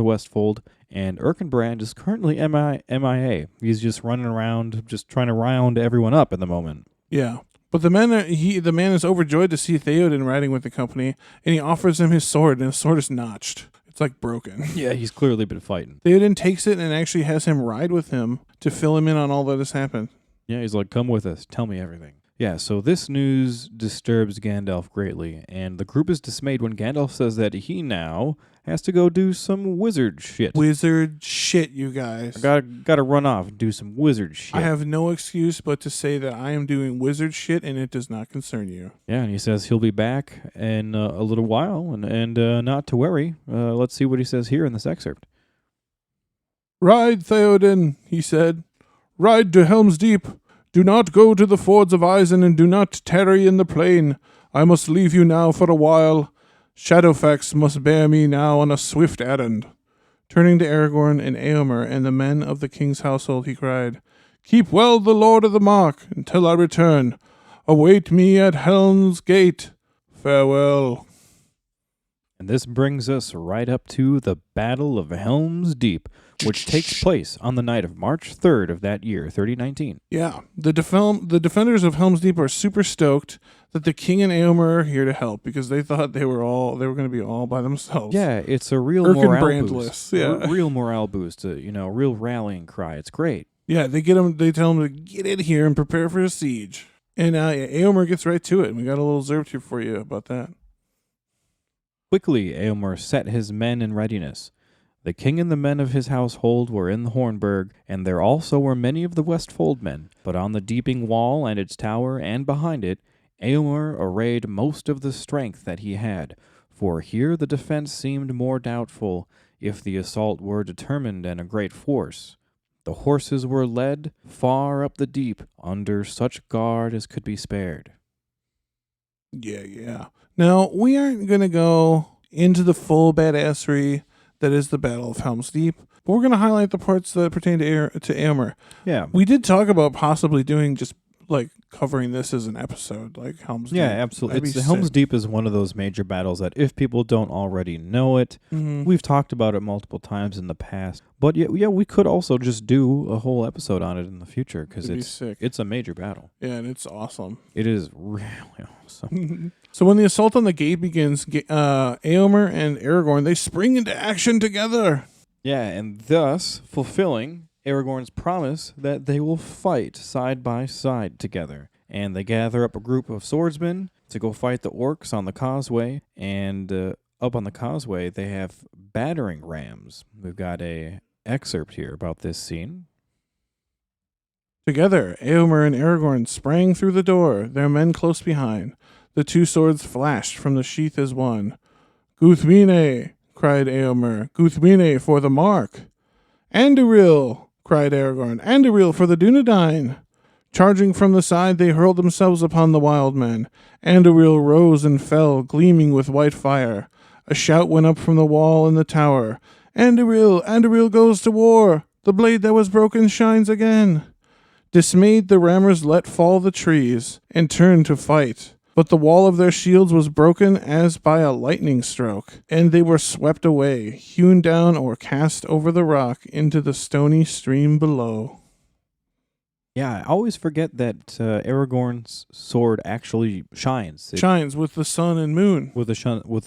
B: Westfold, and Erkenbrand is currently MIA. He's just running around, just trying to round everyone up at the moment.
A: Yeah. But the man is overjoyed to see Theoden riding with the company, and he offers him his sword, and his sword is notched. It's like broken.
B: Yeah, he's clearly been fighting.
A: Theoden takes it and actually has him ride with him to fill him in on all that has happened.
B: Yeah, he's like, come with us, tell me everything. Yeah, so this news disturbs Gandalf greatly, and the group is dismayed when Gandalf says that he now has to go do some wizard shit.
A: Wizard shit, you guys.
B: I gotta run off and do some wizard shit.
A: I have no excuse but to say that I am doing wizard shit, and it does not concern you.
B: Yeah, and he says he'll be back in a little while, and not to worry. Let's see what he says here in this excerpt.
A: Ride, Theoden, he said. Ride to Helm's Deep. Do not go to the fords of Isen, and do not tarry in the plain. I must leave you now for a while. Shadowfax must bear me now on a swift errand. Turning to Aragorn and Éomer and the men of the king's household, he cried, Keep well the Lord of the Mark until I return. Await me at Helm's Gate. Farewell.
B: And this brings us right up to the Battle of Helm's Deep, which takes place on the night of March 3rd of that year, 3019.
A: Yeah, the defenders of Helm's Deep are super stoked that the king and Éomer are here to help because they thought they were going to be all by themselves.
B: Yeah, it's a real morale boost.
A: Yeah,
B: real morale boost. Real rallying cry. It's great.
A: Yeah, they tell them to get in here and prepare for a siege. And Éomer gets right to it. And we got a little Zerb here for you about that.
B: Quickly, Éomer set his men in readiness. The king and the men of his household were in the Hornburg, and there also were many of the Westfold men. But on the Deeping Wall and its tower and behind it, Éomer arrayed most of the strength that he had, for here the defense seemed more doubtful, if the assault were determined and a great force. The horses were led far up the deep, under such guard as could be spared.
A: Yeah. Now, we aren't going to go into the full badassery that is the Battle of Helm's Deep, but we're going to highlight the parts that pertain to Éomer.
B: Yeah.
A: We did talk about possibly doing just like covering this as an episode, like Helm's Deep.
B: Yeah, absolutely. Helm's Deep is one of those major battles that if people don't already know it, we've talked about it multiple times in the past. But yeah, we could also just do a whole episode on it in the future because it's a major battle.
A: Yeah, and it's awesome.
B: It is really awesome.
A: So when the assault on the gate begins, Éomer and Aragorn, they spring into action together.
B: Yeah, and thus fulfilling Aragorn's promise that they will fight side by side together. And they gather up a group of swordsmen to go fight the orcs on the causeway. And up on the causeway, they have battering rams. We've got a excerpt here about this scene.
A: Together, Éomer and Aragorn sprang through the door, their men close behind. The two swords flashed from the sheath as one. Guthmine, cried Éomer. Guthmine for the mark. Anduril, cried Aragorn. Anduril for the Dunedain. Charging from the side, they hurled themselves upon the wild men. Anduril rose and fell, gleaming with white fire. A shout went up from the wall and the tower. Anduril, Anduril goes to war. The blade that was broken shines again. Dismayed, the rammers let fall the trees and turned to fight. But the wall of their shields was broken as by a lightning stroke, and they were swept away, hewn down or cast over the rock into the stony stream below.
B: Yeah, I always forget that Aragorn's sword actually shines. It
A: Shines with the sun and moon.
B: with the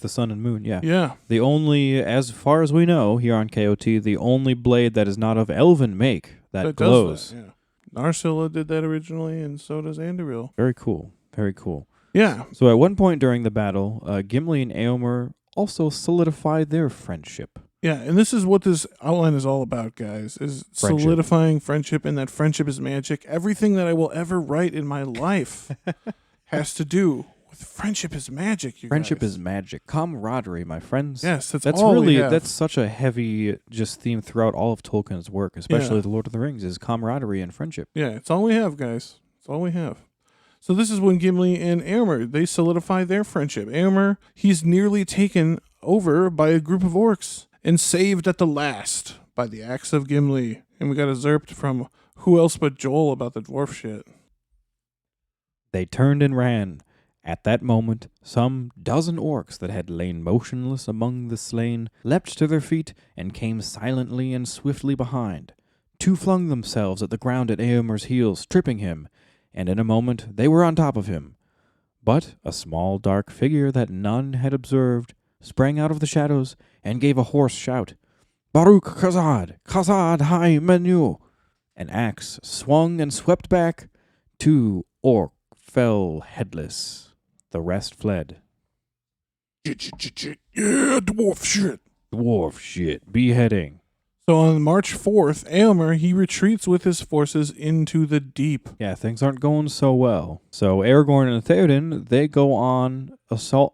B: sun and moon. Yeah.
A: Yeah.
B: The only, as far as we know, here on KOT, the only blade that is not of elven make that glows.
A: Does that, yeah. Narcilla did that originally, and so does Anduril.
B: Very cool. Very cool.
A: Yeah.
B: So at one point during the battle, Gimli and Éomer also solidified their friendship.
A: Yeah, and this is what this outline is all about, guys, is
B: Friendship.
A: solidifying friendship, and that friendship is magic. Everything that I will ever write in my life has to do with friendship is magic, you
B: Friendship
A: guys.
B: is magic. Camaraderie, my friends.
A: Yes, that's
B: That's
A: all we
B: really,
A: have.
B: that's such a heavy just theme throughout all of Tolkien's work, especially
A: Yeah.
B: The Lord of the Rings, is camaraderie and friendship.
A: Yeah, it's all we have, guys. It's all we have. So this is when Gimli and Éomer, they solidify their friendship. Éomer, he's nearly taken over by a group of orcs and saved at the last by the axe of Gimli. And we got usurped from who else but Joel about the dwarf shit.
B: They turned and ran. At that moment, some dozen orcs that had lain motionless among the slain leapt to their feet and came silently and swiftly behind. Two flung themselves at the ground at Éomer's heels, tripping him, and in a moment they were on top of him. But a small dark figure that none had observed sprang out of the shadows and gave a hoarse shout. Baruch Khazad! Khazad Hai Menu! An axe swung and swept back. Two orc fell headless. The rest fled.
A: Yeah, dwarf shit.
B: Dwarf shit. Beheading.
A: So on March 4th, Éomer, he retreats with his forces into the deep.
B: Yeah, things aren't going so well. So Aragorn and Theoden, they go on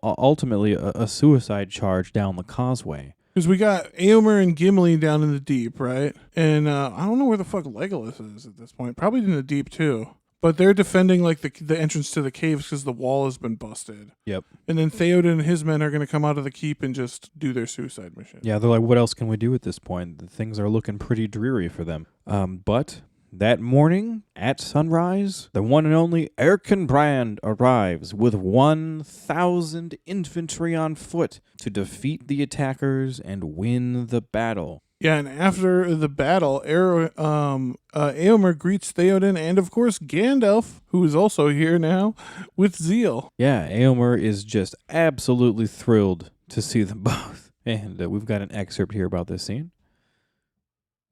B: ultimately a suicide charge down the causeway.
A: Because we got Éomer and Gimli down in the deep, right? And I don't know where the fuck Legolas is at this point. Probably in the deep, too. But they're defending like the entrance to the caves because the wall has been busted.
B: Yep.
A: And then Theoden and his men are going to come out of the keep and just do their suicide mission.
B: Yeah, they're like, what else can we do at this point? Things are looking pretty dreary for them. But that morning, at sunrise, the one and only Erkenbrand arrives with 1,000 infantry on foot to defeat the attackers and win the battle.
A: Yeah, and after the battle, Éomer greets Theoden and, of course, Gandalf, who is also here now, with zeal.
B: Yeah, Éomer is just absolutely thrilled to see them both. And we've got an excerpt here about this scene.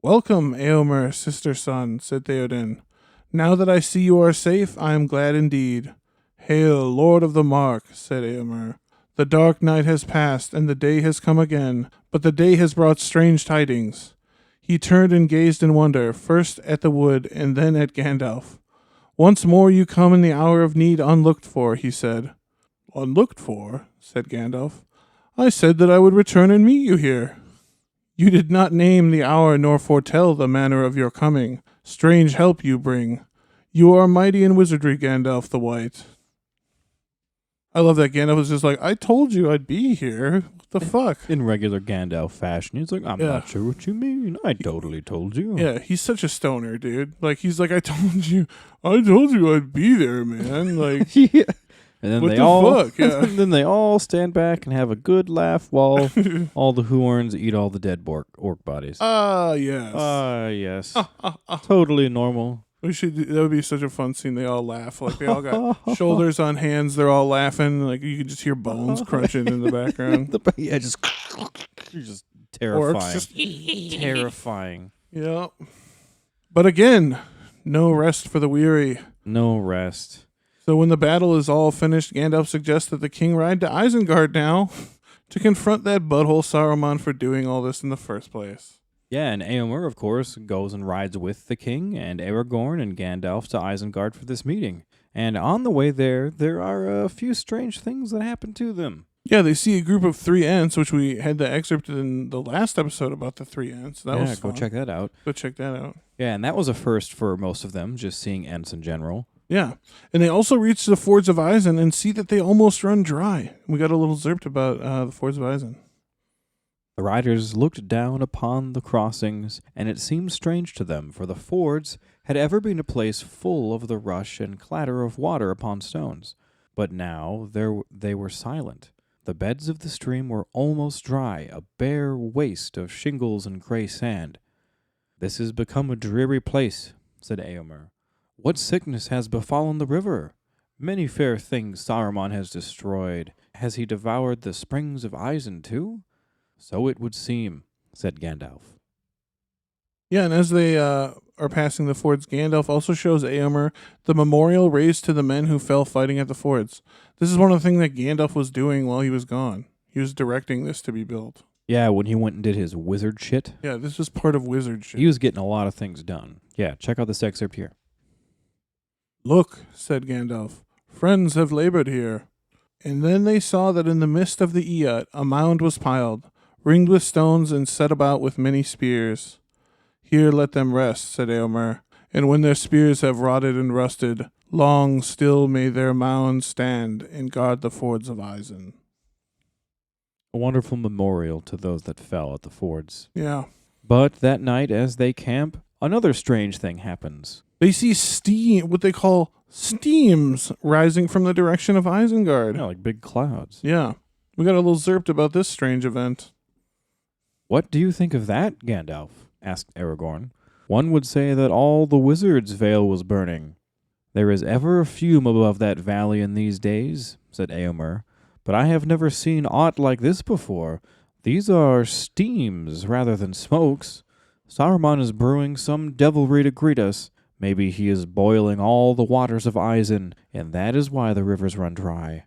A: Welcome, Éomer, sister son, said Theoden. Now that I see you are safe, I am glad indeed. Hail, Lord of the Mark, said Éomer. The dark night has passed, and the day has come again, but the day has brought strange tidings. He turned and gazed in wonder, first at the wood, and then at Gandalf. Once more you come in the hour of need unlooked for, he said. Unlooked for? Said Gandalf. I said that I would return and meet you here. You did not name the hour nor foretell the manner of your coming. Strange help you bring. You are mighty in wizardry, Gandalf the White. I love that Gandalf was just like, I told you I'd be here. What the fuck?
B: In regular Gandalf fashion, he's like, I'm
A: Yeah.
B: not sure what you mean. I totally told you.
A: Yeah, he's such a stoner, dude. Like, he's like, I told you I'd be there, man. Like,
B: Yeah. And then
A: what
B: they
A: the
B: all
A: fuck? Yeah.
B: and then they all stand back and have a good laugh while all the Huorns eat all the dead orc bodies.
A: Yes.
B: Yes. Totally normal.
A: We should. That would be such a fun scene. They all laugh. Like, they all got shoulders on hands. They're all laughing. Like, you can just hear bones crunching in the background.
B: Yeah, just terrifying.
A: Orcs just
B: Terrifying.
A: yeah. But again, no rest for the weary.
B: No rest.
A: So when the battle is all finished, Gandalf suggests that the king ride to Isengard now to confront that butthole Saruman for doing all this in the first place.
B: Yeah, and Éomer, of course, goes and rides with the king and Aragorn and Gandalf to Isengard for this meeting. And on the way there are a few strange things that happen to them.
A: Yeah, they see a group of 3 ants, which we had the excerpt in the last episode about the 3 ants. That was fun.
B: Go check that out.
A: Go check that out.
B: Yeah, and that was a first for most of them, just seeing ants in general.
A: Yeah, and they also reach the Fords of Isen and see that they almost run dry. We got a little zerped about the Fords of Isen.
B: The riders looked down upon the crossings, and it seemed strange to them, for the fords had ever been a place full of the rush and clatter of water upon stones. But now they were silent. The beds of the stream were almost dry, a bare waste of shingles and grey sand. "This has become a dreary place," said Éomer. "What sickness has befallen the river? Many fair things Saruman has destroyed. Has he devoured the springs of Isen too?" "So it would seem," said Gandalf.
A: Yeah, and as they are passing the fords, Gandalf also shows Éomer the memorial raised to the men who fell fighting at the fords. This is one of the things that Gandalf was doing while he was gone. He was directing this to be built.
B: Yeah, when he went and did his wizard shit.
A: Yeah, this was part of wizard shit.
B: He was getting a lot of things done. Yeah, check out this excerpt here.
A: "Look," said Gandalf, "friends have labored here." And then they saw that in the midst of the Eot a mound was piled, ringed with stones and set about with many spears. "Here let them rest," said Éomer, "and when their spears have rotted and rusted, long still may their mound stand and guard the fords of Isen."
B: A wonderful memorial to those that fell at the fords.
A: Yeah.
B: But that night, as they camp, another strange thing happens.
A: They see steam, what they call steams, rising from the direction of Isengard.
B: Yeah, like big clouds.
A: Yeah. We got a little zerped about this strange event.
B: "What do you think of that, Gandalf?" asked Aragorn. "One would say that all the wizard's vale was burning." "There is ever a fume above that valley in these days," said Éomer, "but I have never seen aught like this before. These are steams rather than smokes. Saruman is brewing some devilry to greet us. Maybe he is boiling all the waters of Isen, and that is why the rivers run dry."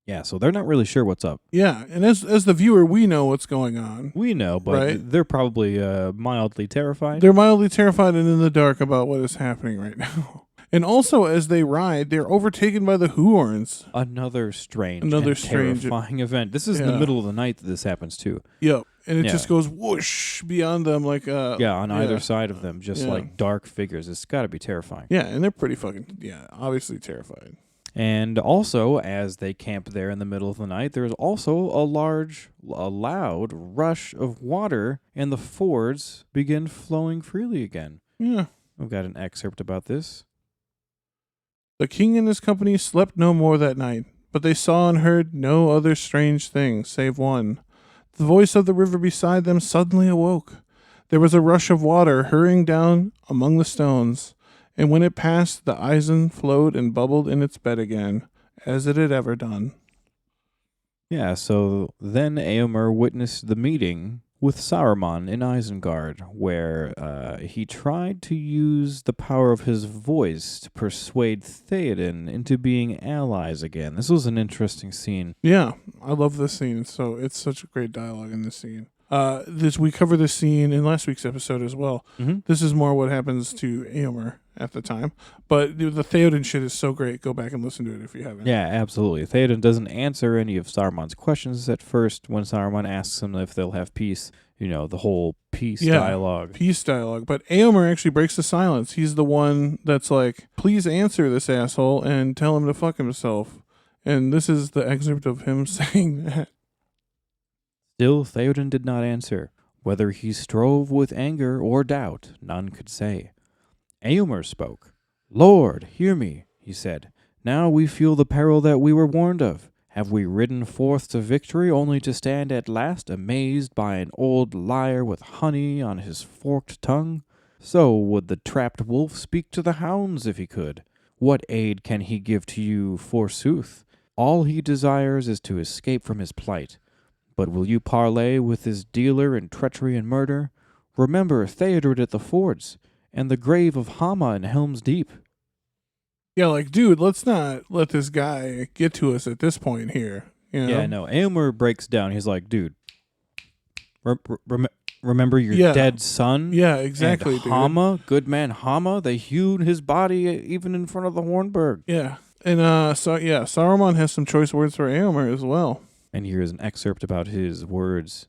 B: Yeah, so they're not really sure what's up.
A: Yeah, and as the viewer, we know what's going on.
B: We know, but
A: Right.
B: they're probably mildly terrified.
A: They're mildly terrified and in the dark about what is happening right now. And also, as they ride, they're overtaken by the Huorns.
B: Another strange
A: and
B: terrifying event. This is in the middle of the night that this happens too.
A: Yep. And it just goes whoosh beyond them like
B: on either side of them, just like dark figures. It's got to be terrifying.
A: Yeah, and they're pretty fucking, obviously terrified.
B: And also, as they camp there in the middle of the night, there's also a loud rush of water, and the fords begin flowing freely again.
A: Yeah.
B: We've got an excerpt about this.
A: "The king and his company slept no more that night, but they saw and heard no other strange thing, save one. The voice of the river beside them suddenly awoke. There was a rush of water hurrying down among the stones, and when it passed, the Isen flowed and bubbled in its bed again, as it had ever done."
B: Yeah, so then Éomer witnessed the meeting with Saruman in Isengard, where he tried to use the power of his voice to persuade Theoden into being allies again. This was an interesting scene.
A: Yeah, I love this scene. So it's such a great dialogue in this scene. We covered this scene in last week's episode as well.
B: Mm-hmm.
A: This is more what happens to Éomer at the time. But the Theoden shit is so great. Go back and listen to it if you haven't.
B: Yeah, absolutely. Theoden doesn't answer any of Saruman's questions at first when Saruman asks him if they'll have peace. You know, the whole peace dialogue.
A: Peace dialogue. But Éomer actually breaks the silence. He's the one that's like, "Please answer this asshole and tell him to fuck himself." And this is the excerpt of him saying that.
B: Still Theoden did not answer. Whether he strove with anger or doubt, none could say. Éomer spoke. "Lord, hear me," he said. "Now we feel the peril that we were warned of. Have we ridden forth to victory only to stand at last amazed by an old liar with honey on his forked tongue? So would the trapped wolf speak to the hounds if he could. What aid can he give to you, forsooth? All he desires is to escape from his plight. But will you parley with this dealer in treachery and murder? Remember Theodred at the fords, and the grave of Hama in Helm's Deep."
A: Yeah, like, dude, let's not let this guy get to us at this point here. You know?
B: Yeah, no. Éomer breaks down. He's like, "Dude, remember your dead son?
A: Yeah, exactly,
B: and
A: dude.
B: Hama, good man Hama, they hewed his body even in front of the Hornburg.
A: Yeah. And Saruman has some choice words for Éomer as well.
B: And here's an excerpt about his words.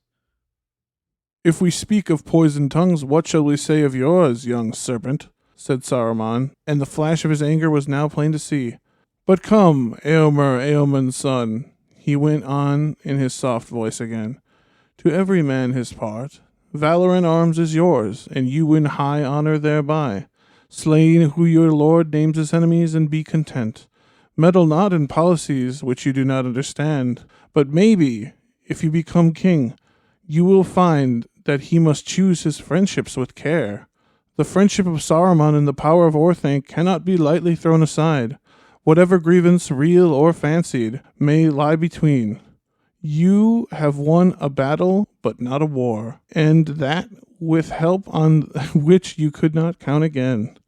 A: If we speak of poisoned tongues, what shall we say of yours, young serpent? Said Saruman, and the flash of his anger was now plain to see. But come, Éomer, Éomer's son, he went on in his soft voice again. To every man his part. Valor in arms is yours, and you win high honor thereby. Slay who your lord names his enemies, and be content. Meddle not in policies which you do not understand, but maybe, if you become king, you will find that he must choose his friendships with care. The friendship of Saruman and the power of Orthanc cannot be lightly thrown aside. Whatever grievance, real or fancied, may lie between. You have won a battle, but not a war, and that with help on which you could not count again.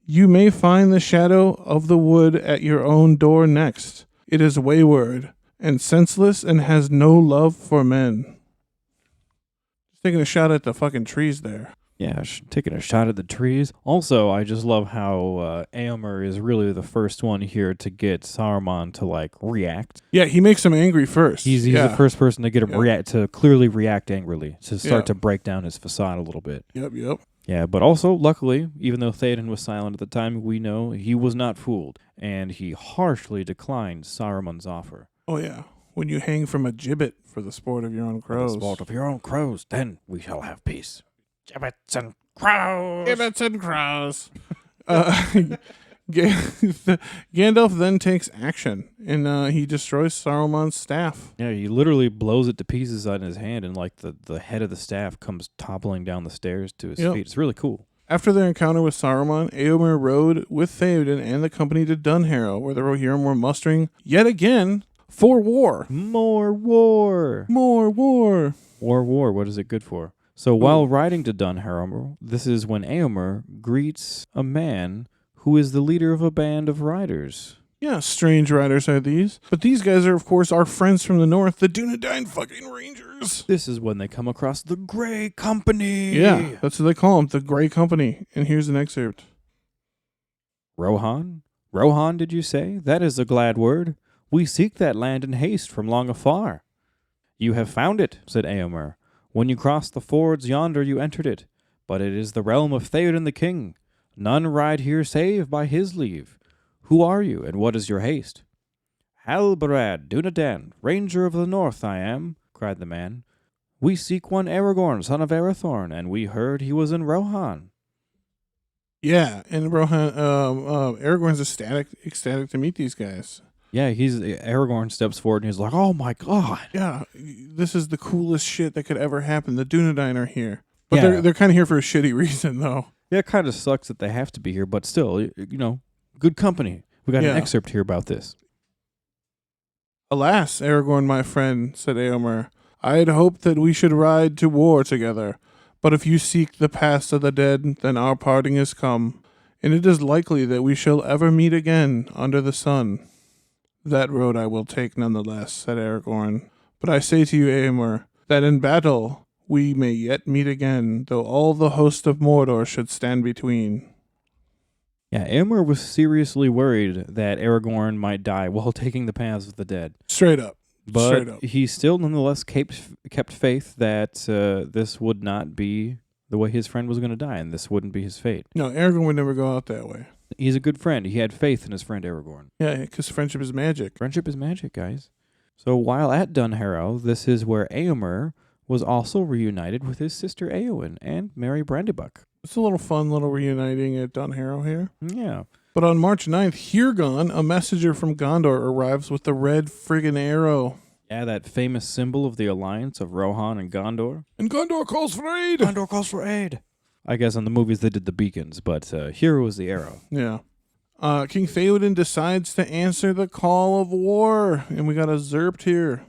A: You may find the shadow of the wood at your own door next. It is wayward and senseless and has no love for men. Just taking a shot at the fucking trees there.
B: Yeah, taking a shot at the trees. Also, I just love how Éomer is really the first one here to get Saruman to react.
A: Yeah, he makes him angry first.
B: He's the first person to get him clearly react angrily, to start to break down his facade a little bit.
A: Yep.
B: Yeah, but also, luckily, even though Theoden was silent at the time, we know he was not fooled, and he harshly declined Saruman's offer.
A: Oh, yeah. When you hang from a gibbet for the sport of your own crows.
B: For the sport of your own crows, then we shall have peace. Gibbets and crows.
A: Gibbets and crows. Gandalf then takes action, and he destroys Saruman's staff.
B: Yeah, he literally blows it to pieces on his hand, and the head of the staff comes toppling down the stairs to his feet. It's really cool.
A: After their encounter with Saruman, Éomer rode with Theoden and the company to Dunharrow, where the Rohirrim were mustering yet again for war.
B: More war. War. What is it good for? So while riding to Dunharrow, this is when Éomer greets a man who is the leader of a band of riders.
A: Yeah, strange riders are these. But these guys are, of course, our friends from the north, the Dunedain fucking Rangers.
B: This is when they come across the Grey Company.
A: Yeah, that's what they call them, the Grey Company. And here's an excerpt.
B: Rohan? Rohan, did you say? That is a glad word. We seek that land in haste from long afar. You have found it, said Éomer. When you crossed the fords yonder, you entered it. But it is the realm of Theoden the king. None ride here save by his leave. Who are you, and what is your haste? Halbarad Dunedain, ranger of the north I am, cried the man. We seek one Aragorn, son of Arathorn, and we heard he was in Rohan.
A: Yeah, and Rohan, Aragorn's ecstatic to meet these guys.
B: Yeah, Aragorn steps forward and he's like, "Oh my god!"
A: Yeah, this is the coolest shit that could ever happen. The Dunedain are here, but they're kind of here for a shitty reason, though.
B: Yeah, it kind of sucks that they have to be here, but still, good company. We got an excerpt here about this.
A: Alas, Aragorn, my friend, said Éomer, I had hoped that we should ride to war together. But if you seek the paths of the dead, then our parting is come, and it is likely that we shall ever meet again under the sun. That road I will take nonetheless, said Aragorn. But I say to you, Éomer, that in battle we may yet meet again, though all the host of Mordor should stand between.
B: Yeah, Éomer was seriously worried that Aragorn might die while taking the paths of the dead.
A: Straight up.
B: But he still nonetheless kept faith that this would not be the way his friend was going to die, and this wouldn't be his fate.
A: No, Aragorn would never go out that way.
B: He's a good friend. He had faith in his friend Aragorn.
A: Yeah, because friendship is magic.
B: Friendship is magic, guys. So while at Dunharrow, this is where Éomer was also reunited with his sister Éowyn and Merry Brandybuck.
A: It's a little fun little reuniting at Dunharrow here.
B: Yeah.
A: But on March 9th, Hirgon, a messenger from Gondor, arrives with the red friggin' arrow.
B: Yeah, that famous symbol of the alliance of Rohan and Gondor.
A: And Gondor calls for aid!
B: Gondor calls for aid! I guess in the movies they did the beacons, but here was the arrow.
A: Yeah. King Theoden decides to answer the call of war, and we got a Zerpt here.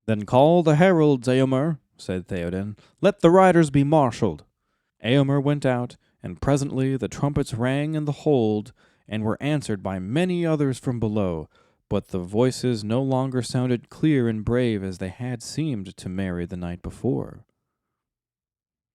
B: Then call the heralds, Éomer, said Theoden. Let the riders be marshalled. Éomer went out, and presently the trumpets rang in the hold, and were answered by many others from below, but the voices no longer sounded clear and brave as they had seemed to Merry the night before.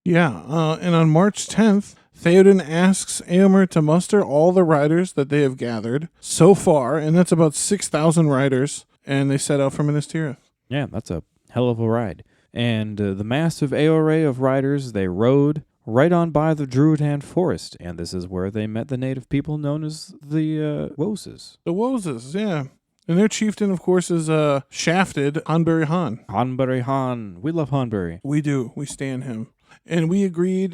A: Yeah, and on March 10th, Theoden asks Éomer to muster all the riders that they have gathered so far, and that's about 6,000 riders, and they set out for Minas Tirith.
B: Yeah, that's a hell of a ride. And the massive array of riders, they rode right on by the Druidan forest, and this is where they met the native people known as the Woses.
A: The Woses, yeah. And their chieftain, of course, is shafted Hanbury Han.
B: Hanbury Han. We love Hanbury.
A: We do. We stand him. And he agrees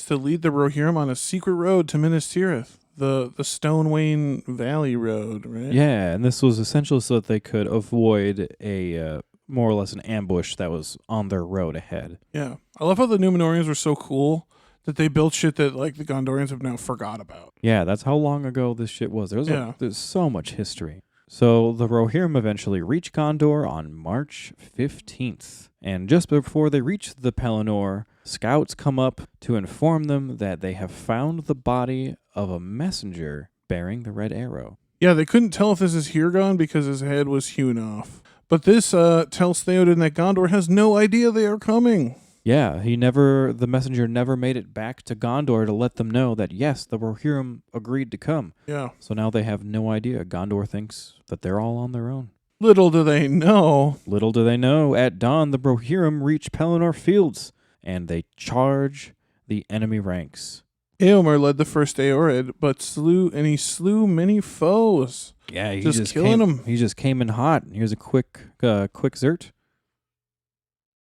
A: to lead the Rohirrim on a secret road to Minas Tirith, the Stonewain Valley Road, right?
B: Yeah, and this was essential so that they could avoid a more or less an ambush that was on their road ahead.
A: Yeah. I love how the Númenóreans were so cool that they built shit that like the Gondorians have now forgot about.
B: Yeah, that's how long ago this shit was. There's so much history. So the Rohirrim eventually reach Gondor on March 15th. And just before they reach the Pelennor, scouts come up to inform them that they have found the body of a messenger bearing the red arrow.
A: Yeah, they couldn't tell if this is Hirgon because his head was hewn off. But this tells Theoden that Gondor has no idea they are coming.
B: Yeah, the messenger never made it back to Gondor to let them know that, yes, the Rohirrim agreed to come.
A: Yeah.
B: So now they have no idea. Gondor thinks that they're all on their own.
A: Little do they know.
B: Little do they know, at dawn, the Rohirrim reach Pelennor Fields, and they charge the enemy ranks.
A: Éomer led the first Eored, but he slew many foes.
B: Yeah, he
A: just killing them.
B: He just came in hot. Here's a quick zert.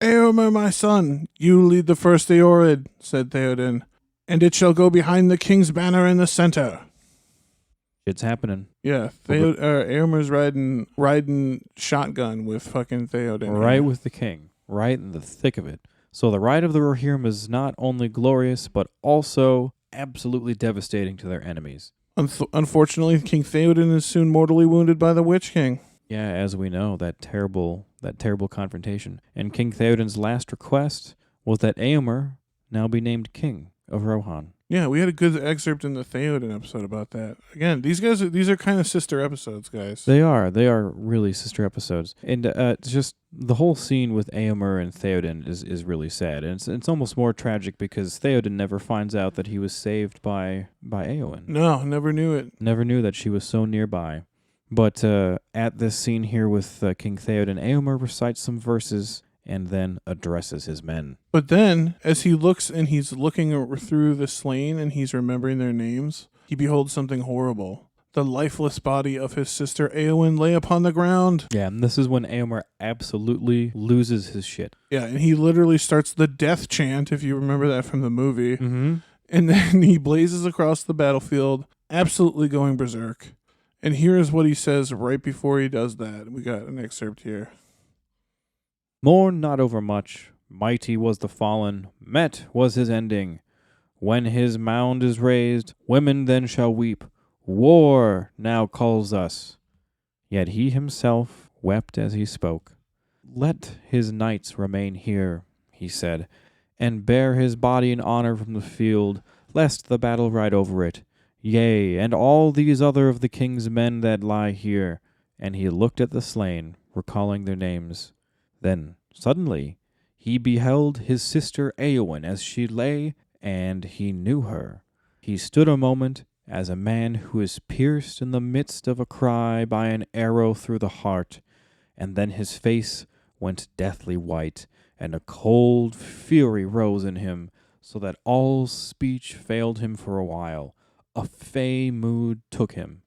A: Éomer, my son, you lead the first Eored, said Theoden, and it shall go behind the king's banner in the center.
B: It's happening.
A: Yeah, Éomer's riding shotgun with fucking Theoden.
B: Right with the king, right in the thick of it. So the ride of the Rohirrim is not only glorious, but also absolutely devastating to their enemies.
A: Unfortunately, King Theoden is soon mortally wounded by the Witch King.
B: Yeah, as we know, that terrible confrontation. And King Theoden's last request was that Éomer now be named King of Rohan.
A: Yeah, we had a good excerpt in the Theoden episode about that. Again, these are kind of sister episodes, guys.
B: They are really sister episodes. And just the whole scene with Éomer and Theoden is really sad. And it's almost more tragic because Theoden never finds out that he was saved by Éowyn.
A: No, never knew it.
B: Never knew that she was so nearby. But at this scene here with King Theoden, Éomer recites some verses and then addresses his men.
A: But then, as he looks and he's looking through the slain and he's remembering their names, he beholds something horrible. The lifeless body of his sister Éowyn lay upon the ground.
B: Yeah, and this is when Éomer absolutely loses his shit.
A: Yeah, and he literally starts the death chant, if you remember that from the movie.
B: Mm-hmm.
A: And then he blazes across the battlefield, absolutely going berserk. And here is what he says right before he does that. We got an excerpt here.
B: Mourn not overmuch, mighty was the fallen, met was his ending. When his mound is raised, women then shall weep. War now calls us. Yet he himself wept as he spoke. Let his knights remain here, he said, and bear his body in honor from the field, lest the battle ride over it. Yea, and all these other of the king's men that lie here. And he looked at the slain, recalling their names. Then, suddenly, he beheld his sister Éowyn as she lay, and he knew her. He stood a moment as a man who is pierced in the midst of a cry by an arrow through the heart, and then his face went deathly white, and a cold fury rose in him, so that all speech failed him for a while. A fey mood took him.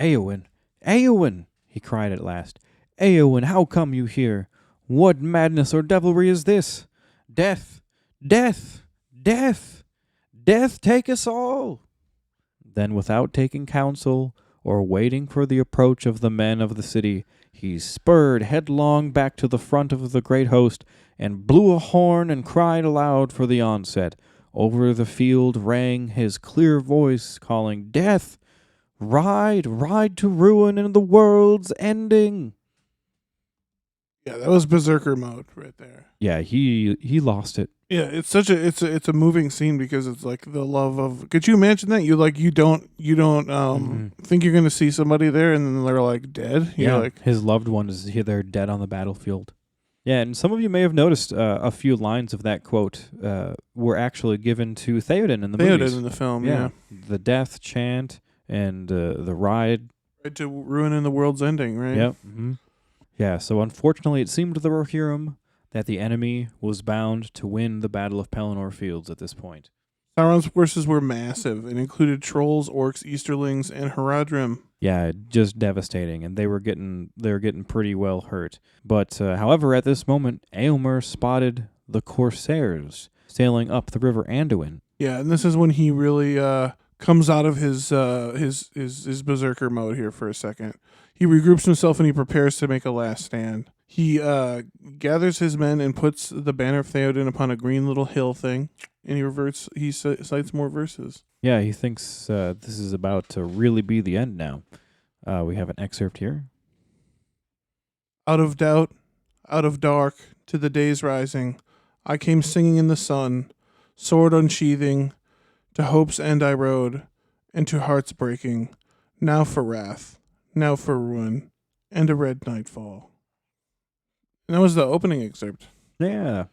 B: Éowyn, Éowyn, he cried at last. Éowyn, how come you here? What madness or devilry is this? Death, death, death, death take us all. Then without taking counsel or waiting for the approach of the men of the city, he spurred headlong back to the front of the great host and blew a horn and cried aloud for the onset. Over the field rang his clear voice, calling, Death! Ride, ride to ruin and the world's ending!
A: Yeah, that was berserker mode right there.
B: Yeah, he lost it.
A: Yeah, it's such a moving scene because it's like the love of. Could you imagine that? You don't think you're gonna see somebody there and then they're like dead. You're like
B: his loved one is they're dead on the battlefield. Yeah, and some of you may have noticed a few lines of that quote were actually given to Theoden in the movies.
A: Theoden in the film, yeah.
B: The death chant and the ride.
A: Right to ruining the world's ending, right?
B: Yep. Mm-hmm. Yeah, so unfortunately it seemed to the Rohirrim that the enemy was bound to win the Battle of Pelennor Fields at this point.
A: Sauron's forces were massive and included trolls, orcs, Easterlings, and Haradrim.
B: Yeah, just devastating, and they were getting pretty well hurt. But however, at this moment, Éomer spotted the Corsairs sailing up the River Anduin.
A: Yeah, and this is when he really comes out of his berserker mode here for a second. He regroups himself and he prepares to make a last stand. He gathers his men and puts the banner of Theoden upon a green little hill thing, and he cites more verses.
B: Yeah, he thinks this is about to really be the end now. We have an excerpt here.
A: Out of doubt, out of dark, to the day's rising, I came singing in the sun, sword unsheathing, to hope's end I rode, and to heart's breaking, now for wrath, now for ruin, and a red nightfall. And that was the opening excerpt.
B: Yeah.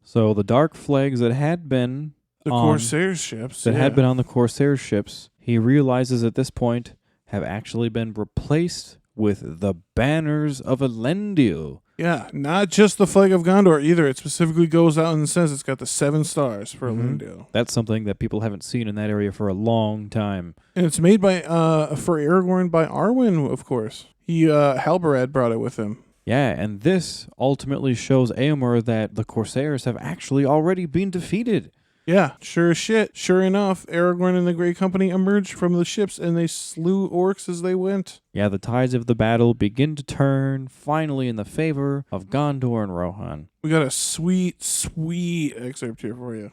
B: So the dark flags that had been
A: The Corsair ships.
B: That had been on the Corsair ships, he realizes at this point, have actually been replaced with the banners of Elendil.
A: Yeah, not just the flag of Gondor either. It specifically goes out and says it's got the 7 stars for Elendil.
B: That's something that people haven't seen in that area for a long time.
A: And it's made by for Aragorn by Arwen, of course. Halbarad brought it with him.
B: Yeah, and this ultimately shows Éomer that the Corsairs have actually already been defeated.
A: Yeah, sure as shit. Sure enough, Aragorn and the Grey Company emerged from the ships and they slew orcs as they went.
B: Yeah, the tides of the battle begin to turn, finally in the favor of Gondor and Rohan.
A: We got a sweet, sweet excerpt here for you.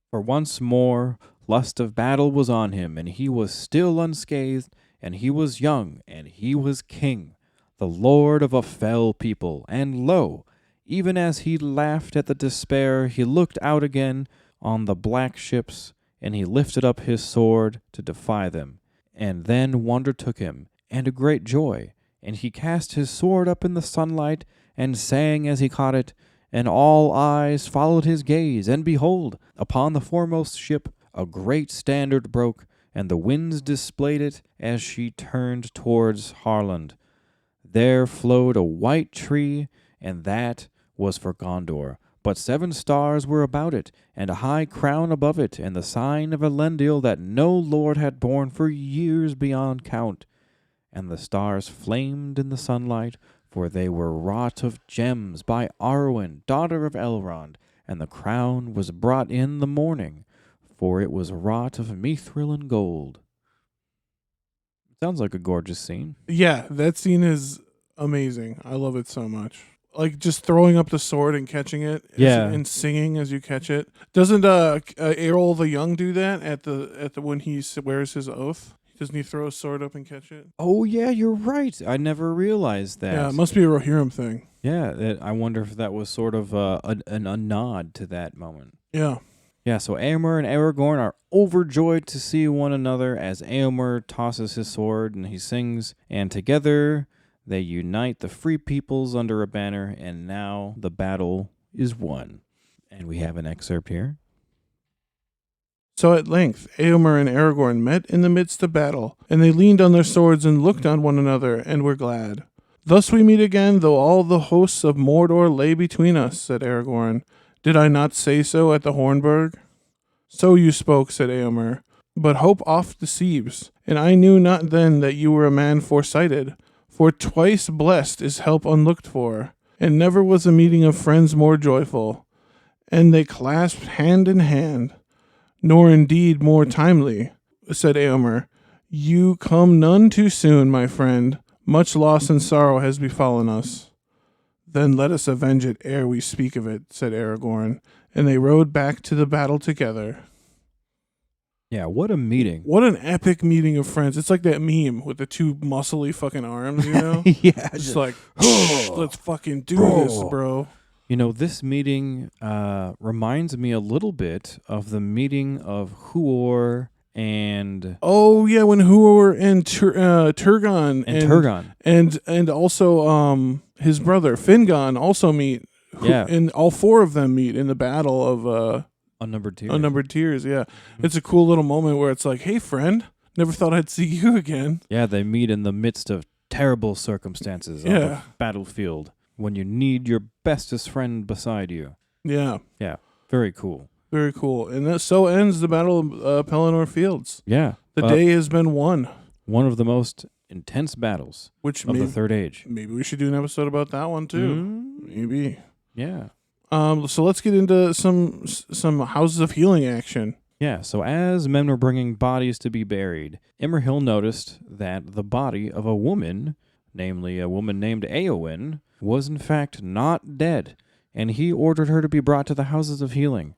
B: For once more, lust of battle was on him, and he was still unscathed, and he was young, and he was king, the lord of a fell people. And lo, even as he laughed at the despair, he looked out again on the black ships, and he lifted up his sword to defy them. And then wonder took him, and a great joy, and he cast his sword up in the sunlight, and sang as he caught it, and all eyes followed his gaze, and behold, upon the foremost ship a great standard broke, and the winds displayed it as she turned towards Harland. There flowed a white tree, and that was for Gondor. But 7 stars were about it, and a high crown above it, and the sign of Elendil that no lord had borne for years beyond count. And the stars flamed in the sunlight, for they were wrought of gems by Arwen, daughter of Elrond, and the crown was brought in the morning, for it was wrought of mithril and gold. Sounds like a gorgeous scene.
A: Yeah, that scene is amazing. I love it so much. Like just throwing up the sword and catching it, and singing as you catch it. Doesn't Errol the Young do that at the when he swears his oath? Doesn't he throw a sword up and catch it?
B: Oh yeah, you're right. I never realized that.
A: Yeah, it must be a Rohirrim thing.
B: Yeah, I wonder if that was sort of a nod to that moment.
A: Yeah.
B: Yeah, so Éomer and Aragorn are overjoyed to see one another as Éomer tosses his sword and he sings, and together they unite the free peoples under a banner, and now the battle is won. And we have an excerpt here.
A: So at length Éomer and Aragorn met in the midst of battle, and they leaned on their swords and looked on one another, and were glad. Thus we meet again, though all the hosts of Mordor lay between us, said Aragorn. Did I not say so at the Hornburg? So you spoke, said Éomer, but hope oft deceives, and I knew not then that you were a man foresighted, for twice blessed is help unlooked for, and never was a meeting of friends more joyful. And they clasped hand in hand, nor indeed more timely, said Éomer. You come none too soon, my friend. Much loss and sorrow has befallen us. Then let us avenge it ere we speak of it, said Aragorn, and they rode back to the battle together.
B: Yeah, what a meeting.
A: What an epic meeting of friends. It's like that meme with the 2 muscly fucking arms, you know?
B: Yeah.
A: Just like, let's fucking do this, bro.
B: You know, this meeting reminds me a little bit of the meeting of Huor and...
A: Oh, yeah, when Huor and Turgon...
B: Turgon.
A: And also his brother Fingon also meet.
B: Yeah.
A: And all four of them meet in the battle of
B: Unnumbered Tears.
A: Unnumbered Tears. Yeah, it's a cool little moment where it's like, "Hey, friend, never thought I'd see you again."
B: Yeah, they meet in the midst of terrible circumstances on the battlefield when you need your bestest friend beside you.
A: Yeah.
B: Yeah, very cool.
A: Very cool. And so ends the Battle of Pelennor Fields.
B: Yeah.
A: The day has been won.
B: One of the most intense battles of the Third Age.
A: Maybe we should do an episode about that one too. Maybe.
B: Yeah.
A: So let's get into some Houses of Healing action.
B: Yeah, so as men were bringing bodies to be buried, Imrahil noticed that the body of a woman, namely a woman named Éowyn, was in fact not dead, and he ordered her to be brought to the Houses of Healing.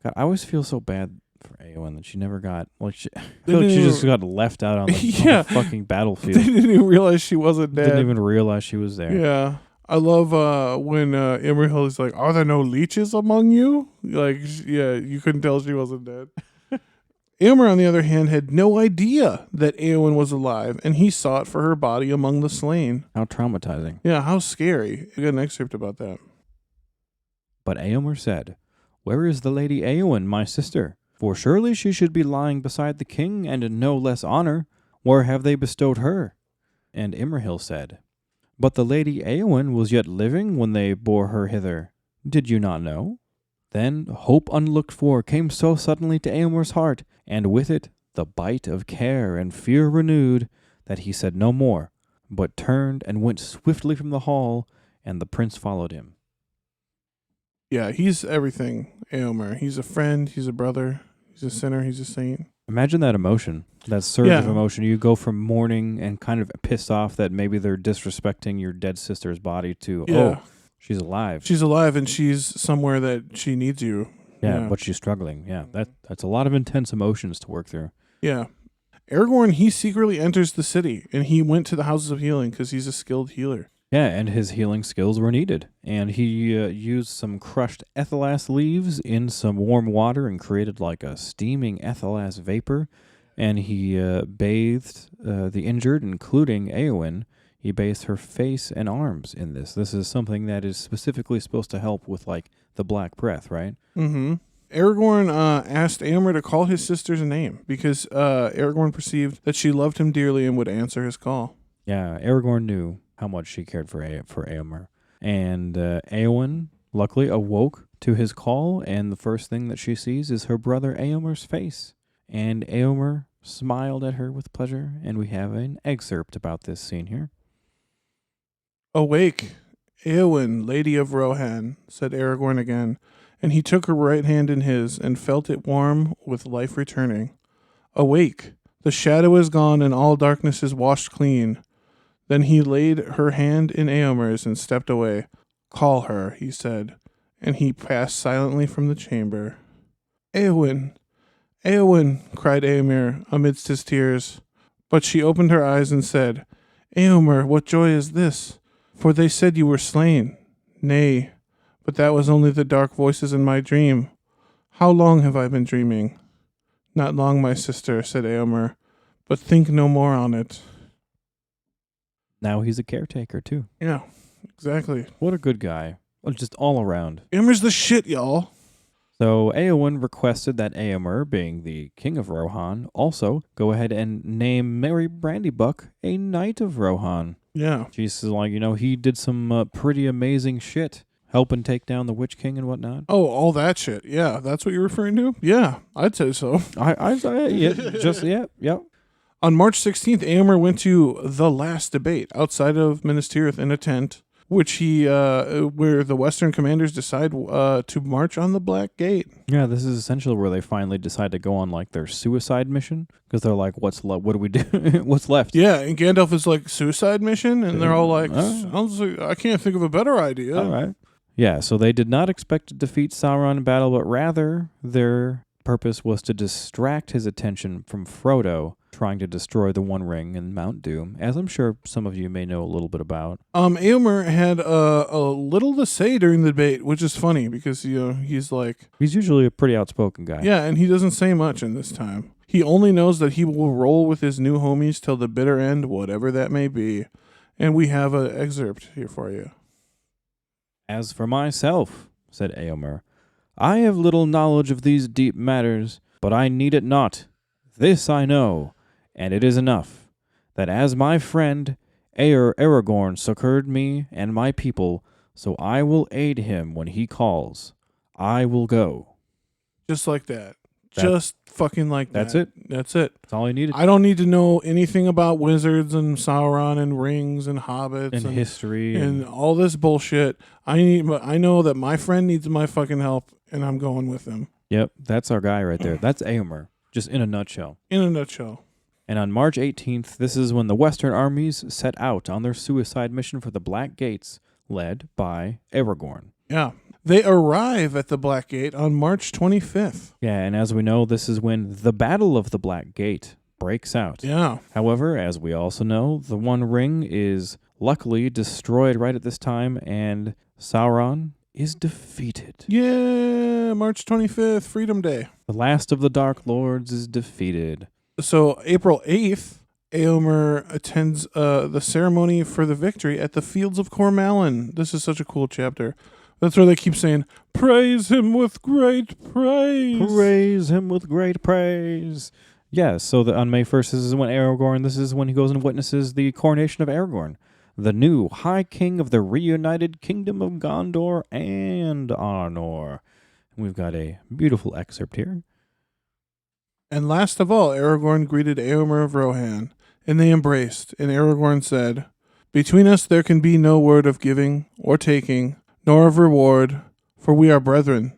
B: God, I always feel so bad for Éowyn that she never got... I feel like she just got left out on the, on the fucking battlefield.
A: They didn't even realize she wasn't dead.
B: Didn't even realize she was there.
A: Yeah. I love when Imrahil is like, "Are there no leeches among you?" Like, yeah, you couldn't tell she wasn't dead. Éomer, on the other hand, had no idea that Éowyn was alive, and he sought for her body among the slain.
B: How traumatizing.
A: Yeah, how scary. I got an excerpt about that.
B: But Éomer said, "Where is the lady Éowyn, my sister? For surely she should be lying beside the king, and in no less honor. Where have they bestowed her?" And Imrahil said, "But the lady Éowyn was yet living when they bore her hither. Did you not know?" Then hope unlooked for came so suddenly to Éomer's heart, and with it the bite of care and fear renewed, that he said no more, but turned and went swiftly from the hall, and the prince followed him.
A: Yeah, he's everything, Éomer. He's a friend, he's a brother, he's a sinner, he's a saint.
B: Imagine that emotion, that surge of emotion. You go from mourning and kind of pissed off that maybe they're disrespecting your dead sister's body to, oh, she's alive.
A: She's alive and she's somewhere that she needs you.
B: Yeah, but she's struggling. Yeah, that's a lot of intense emotions to work through.
A: Yeah. Aragorn, he secretly enters the city, and he went to the Houses of Healing because he's a skilled healer.
B: Yeah, and his healing skills were needed. And he used some crushed ethelas leaves in some warm water and created like a steaming ethelas vapor. And he bathed the injured, including Éowyn. He bathed her face and arms in this. This is something that is specifically supposed to help with like the black breath, right?
A: Mm-hmm. Aragorn asked Éomer to call his sister's name because Aragorn perceived that she loved him dearly and would answer his call.
B: Yeah, Aragorn knew how much she cared for Éomer. And Éowyn, luckily, awoke to his call, and the first thing that she sees is her brother Éomer's face. And Éomer smiled at her with pleasure, and we have an excerpt about this scene here.
A: "Awake, Éowyn, lady of Rohan," said Aragorn again, and he took her right hand in his, and felt it warm with life returning. "Awake, the shadow is gone, and all darkness is washed clean." Then he laid her hand in Éomer's and stepped away. "Call her," he said, and he passed silently from the chamber. "Éowyn, Éowyn," cried Éomer amidst his tears. But she opened her eyes and said, "Éomer, what joy is this? For they said you were slain." "Nay, but that was only the dark voices in my dream. How long have I been dreaming?" "Not long, my sister," said Éomer, "but think no more on it."
B: Now he's a caretaker, too.
A: Yeah, exactly.
B: What a good guy. Well, just all around.
A: Éomer's the shit, y'all.
B: So Éowyn requested that Éomer, being the king of Rohan, also go ahead and name Merry Brandybuck a knight of Rohan.
A: Yeah.
B: Jesus, like, he did some pretty amazing shit, helping take down the Witch King and whatnot.
A: Oh, all that shit. Yeah, that's what you're referring to? Yeah, I'd say so.
B: Yeah.
A: On March 16th, Éomer went to the last debate outside of Minas Tirith in a tent, which where the Western commanders decide to march on the Black Gate.
B: Yeah, this is essentially where they finally decide to go on like their suicide mission, because they're like, what do we do? What's left?
A: Yeah, and Gandalf is like, suicide mission? And they're all like, sounds like, I can't think of a better idea.
B: All right. Yeah, so they did not expect to defeat Sauron in battle, but rather their purpose was to distract his attention from Frodo trying to destroy the One Ring in Mount Doom, as I'm sure some of you may know a little bit about.
A: Éomer had a little to say during the debate, which is funny because, he's
B: usually a pretty outspoken guy.
A: Yeah, and he doesn't say much in this time. He only knows that he will roll with his new homies till the bitter end, whatever that may be. And we have an excerpt here for you.
B: As for myself, said Éomer, I have little knowledge of these deep matters, but I need it not. This I know, and it is enough, that as my friend Aragorn succored me and my people, so I will aid him when he calls. I will go.
A: Just like that. Just fucking like that.
B: That's it.
A: That's it.
B: That's all I needed.
A: I don't need to know anything about wizards and Sauron and rings and hobbits
B: And history.
A: and all this bullshit. I know that my friend needs my fucking help, and I'm going with him.
B: Yep, that's our guy right there. That's Éomer, just in a nutshell.
A: In a nutshell.
B: And on March 18th, this is when the Western armies set out on their suicide mission for the Black Gates, led by Aragorn.
A: Yeah. They arrive at the Black Gate on March 25th.
B: Yeah, and as we know, this is when the Battle of the Black Gate breaks out.
A: Yeah.
B: However, as we also know, the One Ring is luckily destroyed right at this time, and Sauron is defeated.
A: Yeah, March 25th, Freedom Day.
B: The last of the Dark Lords is defeated.
A: So April 8th, Éomer attends the ceremony for the victory at the Fields of Cormallen. This is such a cool chapter. That's where they keep saying, praise him with great praise.
B: Praise him with great praise. Yeah, so on May 1st, this is when he goes and witnesses the coronation of Aragorn, the new High King of the reunited Kingdom of Gondor and Arnor. We've got a beautiful excerpt here.
A: And last of all, Aragorn greeted Éomer of Rohan, and they embraced, and Aragorn said, between us there can be no word of giving or taking, nor of reward, for we are brethren.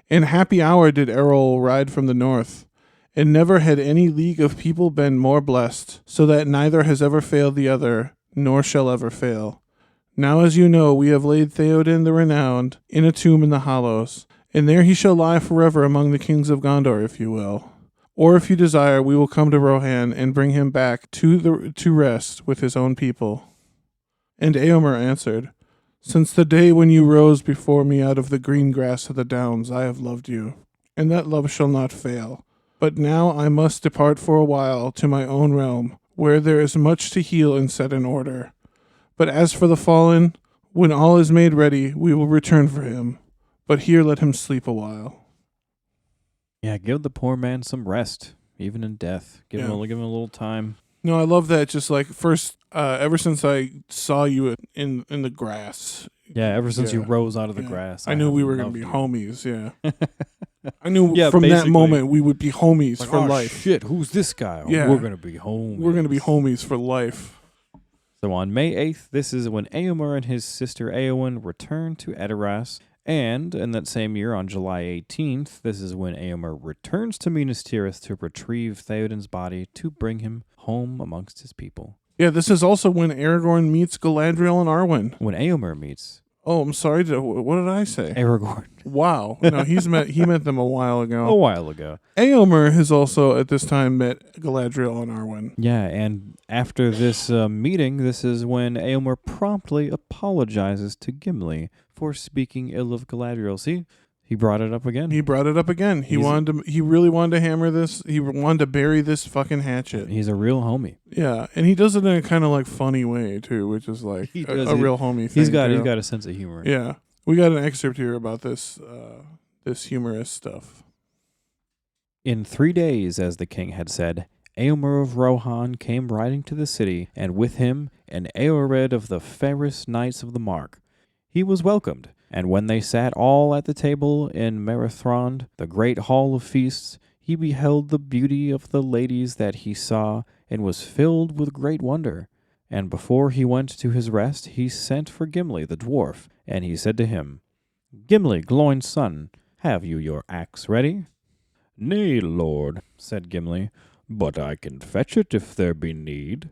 A: In happy hour did Errol ride from the north, and never had any league of people been more blessed, so that neither has ever failed the other, nor shall ever fail. Now as you know, we have laid Theoden the Renowned in a tomb in the hollows, and there he shall lie forever among the kings of Gondor, if you will. Or if you desire, we will come to Rohan and bring him back to rest with his own people. And Éomer answered, since the day when you rose before me out of the green grass of the downs, I have loved you, and that love shall not fail. But now I must depart for a while to my own realm, where there is much to heal and set in order. But as for the fallen, when all is made ready, we will return for him. But here let him sleep a while.
B: Yeah, give the poor man some rest, even in death. Give him a little time.
A: No, I love that. Just like first, ever since I saw you in the grass.
B: Yeah, ever since you rose out of the grass.
A: I knew we were going to be homies, yeah. I knew from that
B: basically.
A: moment we would be homies for life.
B: Shit, who's this guy?
A: Yeah.
B: We're going to be homies.
A: We're going to be homies for life.
B: So on May 8th, this is when Éomer and his sister Éowyn return to Edoras. And in that same year, on July 18th, this is when Éomer returns to Minas Tirith to retrieve Theoden's body to bring him home amongst his people.
A: Yeah, this is also when Aragorn meets Galadriel and Arwen.
B: When Éomer meets...
A: Oh, I'm sorry. What did I say?
B: Aragorn.
A: Wow. No, he met them a while ago.
B: A while ago.
A: Éomer has also, at this time, met Galadriel and Arwen.
B: Yeah, and after this meeting, this is when Éomer promptly apologizes to Gimli for speaking ill of Galadriel. See? He brought it up again.
A: He really wanted to hammer this. He wanted to bury this fucking hatchet.
B: He's a real homie.
A: Yeah, and he does it in a kind of like funny way too, which is like a real homie thing.
B: He's got a sense of humor.
A: Yeah, we got an excerpt here about this this humorous stuff.
B: In 3 days, as the king had said, Éomer of Rohan came riding to the city, and with him an Eored of the fairest knights of the Mark. He was welcomed. And when they sat all at the table in Merethrond, the great hall of feasts, he beheld the beauty of the ladies that he saw, and was filled with great wonder. And before he went to his rest, he sent for Gimli the dwarf, and he said to him, Gimli, Gloin's son, have you your axe ready? Nay, lord, said Gimli, but I can fetch it if there be need.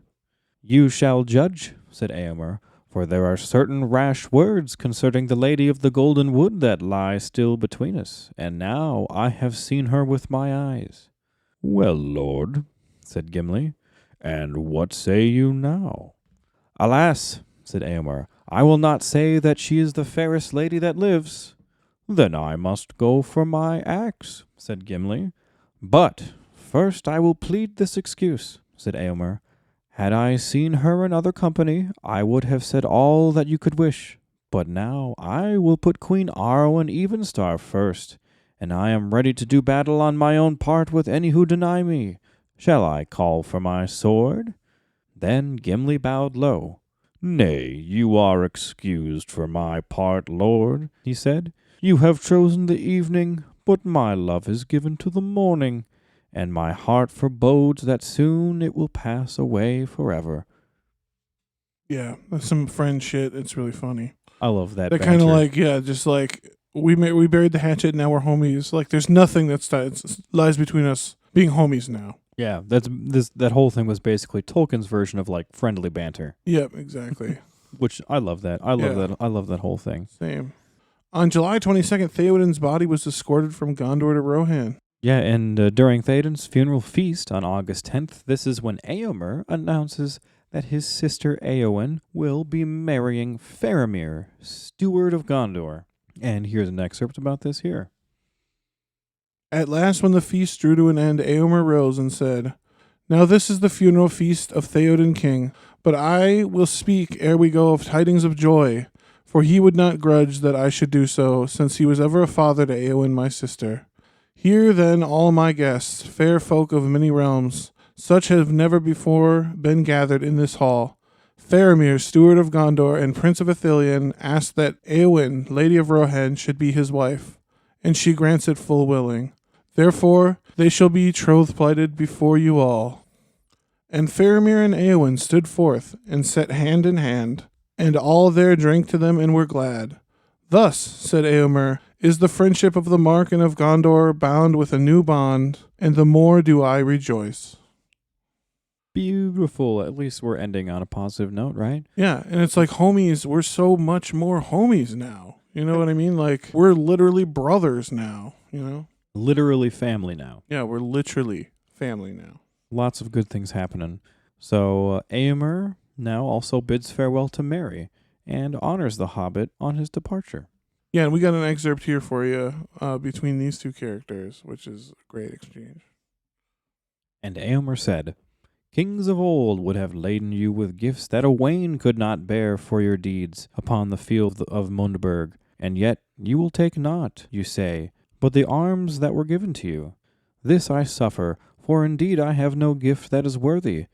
B: You shall judge, said Éomer, for there are certain rash words concerning the Lady of the Golden Wood that lie still between us, and now I have seen her with my eyes. Well, lord, said Gimli, and what say you now? Alas, said Éomer, I will not say that she is the fairest lady that lives. Then I must go for my axe, said Gimli. But first I will plead this excuse, said Éomer. Had I seen her in other company, I would have said all that you could wish. But now I will put Queen Arwen Evenstar first, and I am ready to do battle on my own part with any who deny me. Shall I call for my sword?" Then Gimli bowed low. "Nay, you are excused for my part, lord," he said. "You have chosen the evening, but my love is given to the morning, and my heart forebodes that soon it will pass away forever."
A: Yeah, that's some friend shit. It's really funny.
B: I love that.
A: They're kind of like, just like we buried the hatchet. Now we're homies. Like, there's nothing that lies between us being homies now.
B: Yeah, that whole thing was basically Tolkien's version of like friendly banter.
A: Yep, exactly.
B: Which I love that. I love that whole thing.
A: Same. On July 22nd, Theoden's body was escorted from Gondor to Rohan.
B: Yeah, and during Theoden's funeral feast on August 10th, this is when Éomer announces that his sister Éowyn will be marrying Faramir, steward of Gondor. And here's an excerpt about this here.
A: At last, when the feast drew to an end, Éomer rose and said, "Now this is the funeral feast of Theoden king, but I will speak ere we go of tidings of joy, for he would not grudge that I should do so, since he was ever a father to Éowyn my sister. Hear then all my guests, fair folk of many realms, such have never before been gathered in this hall. Faramir, steward of Gondor and prince of Ithilien, asked that Éowyn, lady of Rohan, should be his wife, and she grants it full willing. Therefore they shall be troth-plighted before you all." And Faramir and Éowyn stood forth and set hand in hand, and all there drank to them and were glad. "Thus," said Éomer, "is the friendship of the Mark and of Gondor bound with a new bond, and the more do I rejoice."
B: Beautiful. At least we're ending on a positive note, right?
A: Yeah, and it's like homies, we're so much more homies now. You know what I mean? Like, we're literally brothers now, you know?
B: Literally family now.
A: Yeah, we're literally family now.
B: Lots of good things happening. So Éomer now also bids farewell to Merry and honors the Hobbit on his departure.
A: Yeah, and we got an excerpt here for you between these two characters, which is a great exchange.
B: And Éomer said, "Kings of old would have laden you with gifts that Owain could not bear for your deeds upon the field of Mundberg, and yet you will take naught, you say, but the arms that were given to you. This I suffer, for indeed I have no gift that is worthy.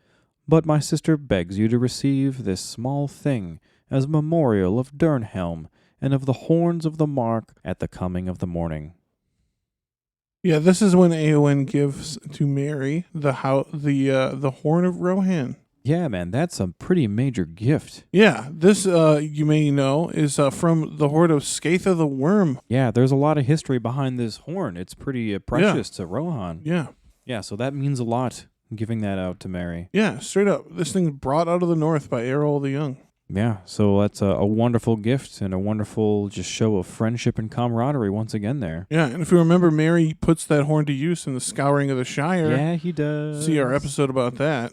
B: But my sister begs you to receive this small thing as a memorial of Durnhelm and of the horns of the Mark at the coming of the morning."
A: Yeah, this is when Éowyn gives to Merry the horn of Rohan.
B: Yeah, man, that's a pretty major gift.
A: Yeah, this, you may know, is from the horde of Skatha the Worm.
B: Yeah, there's a lot of history behind this horn. It's pretty precious to Rohan.
A: Yeah.
B: Yeah, so that means a lot, giving that out to Merry.
A: Yeah, straight up. This thing brought out of the north by Eorl the Young.
B: Yeah, so that's a wonderful gift and a wonderful just show of friendship and camaraderie once again there.
A: Yeah, and if you remember, Merry puts that horn to use in the Scouring of the Shire.
B: Yeah, he does.
A: See our episode about that.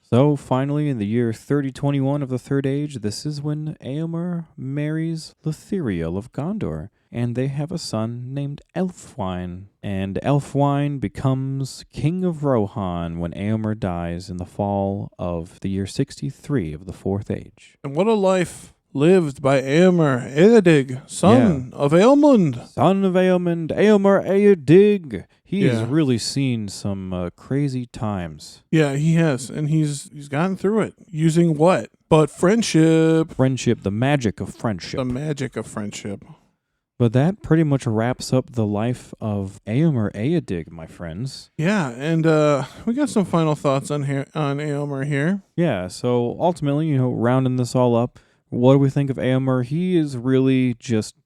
B: So, finally, in the year 3021 of the Third Age, this is when Éomer marries Lithiriel of Gondor, and they have a son named Elfwine. And Elfwine becomes king of Rohan when Éomer dies in the fall of the year 63 of the Fourth Age.
A: And what a life lived by Éomer Éadig, son of Ealmund.
B: Son of Ealmund, Éomer Éadig. He has
A: Yeah.
B: really seen some crazy times.
A: Yeah, he has, and he's gotten through it using what? But friendship.
B: Friendship, the magic of friendship.
A: The magic of friendship.
B: But that pretty much wraps up the life of Éomer Éadig, my friends.
A: Yeah, and we got some final thoughts on Éomer here.
B: Yeah, so ultimately, rounding this all up, what do we think of Éomer? He is really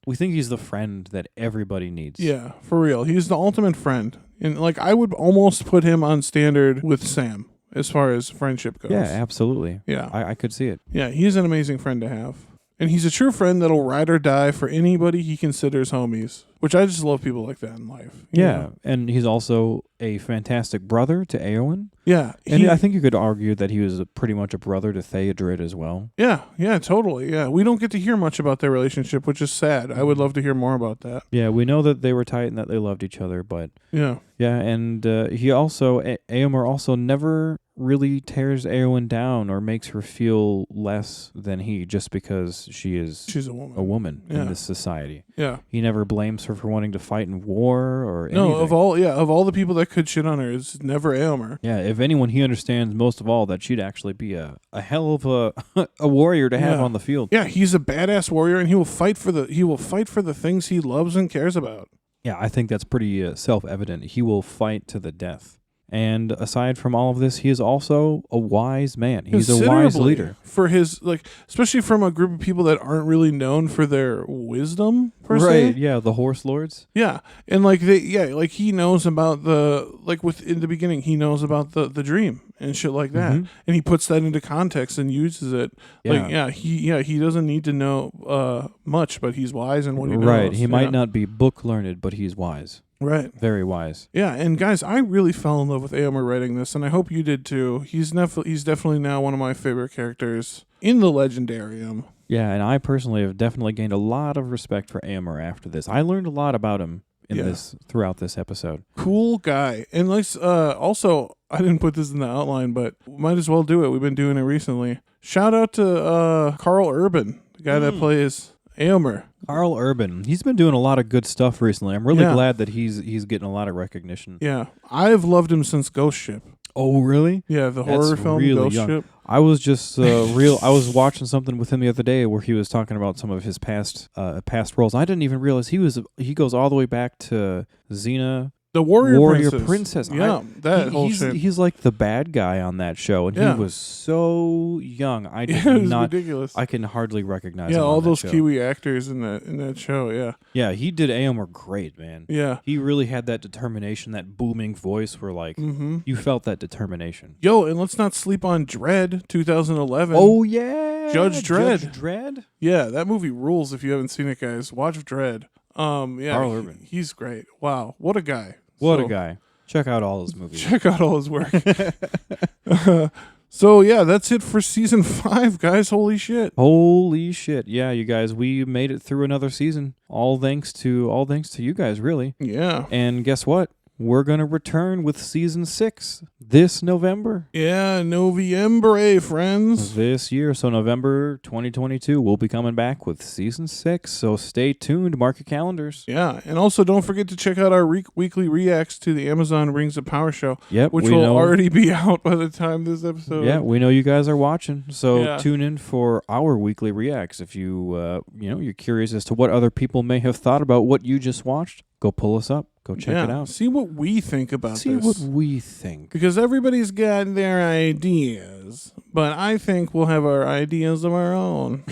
B: we think he's the friend that everybody needs.
A: Yeah, for real. He's the ultimate friend. And I would almost put him on standard with Sam as far as friendship goes.
B: Yeah, absolutely.
A: Yeah.
B: I could see it.
A: Yeah, he's an amazing friend to have. And he's a true friend that'll ride or die for anybody he considers homies, which I just love people like that in life. you
B: Yeah,
A: know?
B: and he's also a fantastic brother to Éowyn.
A: Yeah.
B: And I think you could argue that he was pretty much a brother to Theodred as well.
A: Yeah, totally. Yeah, we don't get to hear much about their relationship, which is sad. I would love to hear more about that.
B: Yeah, we know that they were tight and that they loved each other, but
A: Yeah.
B: yeah, and Éomer also never really tears Eowyn down or makes her feel less than he just because she's
A: a woman.
B: a woman
A: Yeah.
B: in this society.
A: Yeah.
B: He never blames her for wanting to fight in war or anything.
A: No, of all the people that could shit on her, it's never Éomer.
B: Yeah, if anyone, he understands most of all that she'd actually be a hell of a warrior to have on the field.
A: Yeah, he's a badass warrior, and he will fight for the things he loves and cares about.
B: Yeah, I think that's pretty self-evident. He will fight to the death. And aside from all of this, he is also a wise man. He's a wise leader.
A: For his, especially from a group of people that aren't really known for their wisdom, per se.
B: Right, yeah, the horse lords.
A: Yeah, and he knows about in the beginning, he knows about the dream and shit like that, and he puts that into context and uses it. He doesn't need to know much, but he's wise in what he knows.
B: Right, he might not be book learned, but he's wise.
A: Right.
B: Very wise.
A: Yeah, and guys, I really fell in love with Éomer writing this, and I hope you did too. He's definitely now one of my favorite characters in the Legendarium.
B: Yeah, and I personally have definitely gained a lot of respect for Éomer after this. I learned a lot about him throughout this episode.
A: Cool guy. And also, I didn't put this in the outline, but might as well do it. We've been doing it recently. Shout out to Carl Urban, the guy that plays Éomer.
B: Carl Urban. He's been doing a lot of good stuff recently. I'm really glad that he's getting a lot of recognition.
A: Yeah. I've loved him since Ghost Ship.
B: Oh, really?
A: Yeah, the horror film really Ghost Ship.
B: I was just I was watching something with him the other day where he was talking about some of his past roles. I didn't even realize he goes all the way back to Xena,
A: the Warrior
B: Princess.
A: Yeah, shit.
B: He's like the bad guy on that show, and he was so young.
A: It was ridiculous.
B: I can hardly recognize him.
A: Yeah, all
B: on that
A: those
B: show.
A: Kiwi actors in that show. Yeah.
B: Yeah, he did Éomer great, man.
A: Yeah.
B: He really had that determination, that booming voice where you felt that determination.
A: Yo, and let's not sleep on Dredd 2011.
B: Oh yeah.
A: Judge Dredd.
B: Judge Dredd?
A: Yeah, that movie rules if you haven't seen it, guys. Watch Dredd. Yeah.
B: Carl Urban.
A: He's great. Wow, what a guy.
B: What a guy. Check out all his movies.
A: Check out all his work. So, yeah, that's it for season 5, guys. Holy shit.
B: Holy shit. Yeah, you guys, we made it through another season. All thanks to you guys, really.
A: Yeah.
B: And guess what? We're going to return with season 6 this November.
A: Yeah, Noviembre, friends.
B: This year, so November 2022, we'll be coming back with season 6. So stay tuned. Mark your calendars.
A: Yeah, and also don't forget to check out our weekly reacts to the Amazon Rings of Power show.
B: Yep,
A: which will already be out by the time this episode.
B: Yeah, we know you guys are watching, so tune in for our weekly reacts. If you you're curious as to what other people may have thought about what you just watched, go pull us up. Go check it out.
A: See what we think about this.
B: See what we think.
A: Because everybody's got their ideas, but I think we'll have our ideas of our own.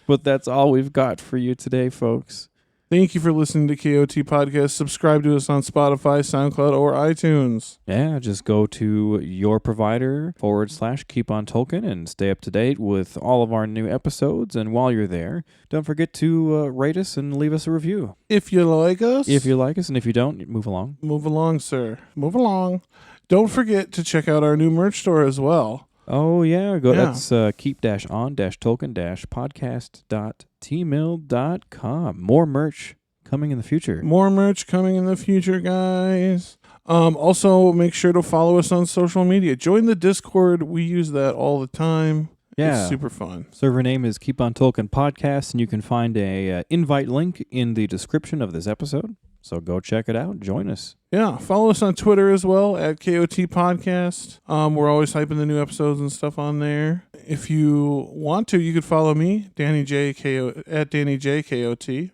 B: But that's all we've got for you today, folks.
A: Thank you for listening to KOT Podcast. Subscribe to us on Spotify, SoundCloud, or iTunes.
B: Yeah, just go to your provider /Keep on Tolkien and stay up to date with all of our new episodes. And while you're there, don't forget to rate us and leave us a review.
A: If you like us.
B: If you like us, and if you don't, move along.
A: Move along, sir. Move along. Don't forget to check out our new merch store as well.
B: Oh, yeah. That's keep-on-tolkien-podcast.tmill.com. More merch coming in the future.
A: More merch coming in the future, guys. Also, make sure to follow us on social media. Join the Discord. We use that all the time.
B: Yeah.
A: It's super fun.
B: Server name is Keep on Tolkien Podcast, and you can find a invite link in the description of this episode. So go check it out. Join us.
A: Yeah. Follow us on Twitter as well at KOT Podcast. We're always hyping the new episodes and stuff on there. If you want to, you could follow me, Danny J. at Danny J. KOT.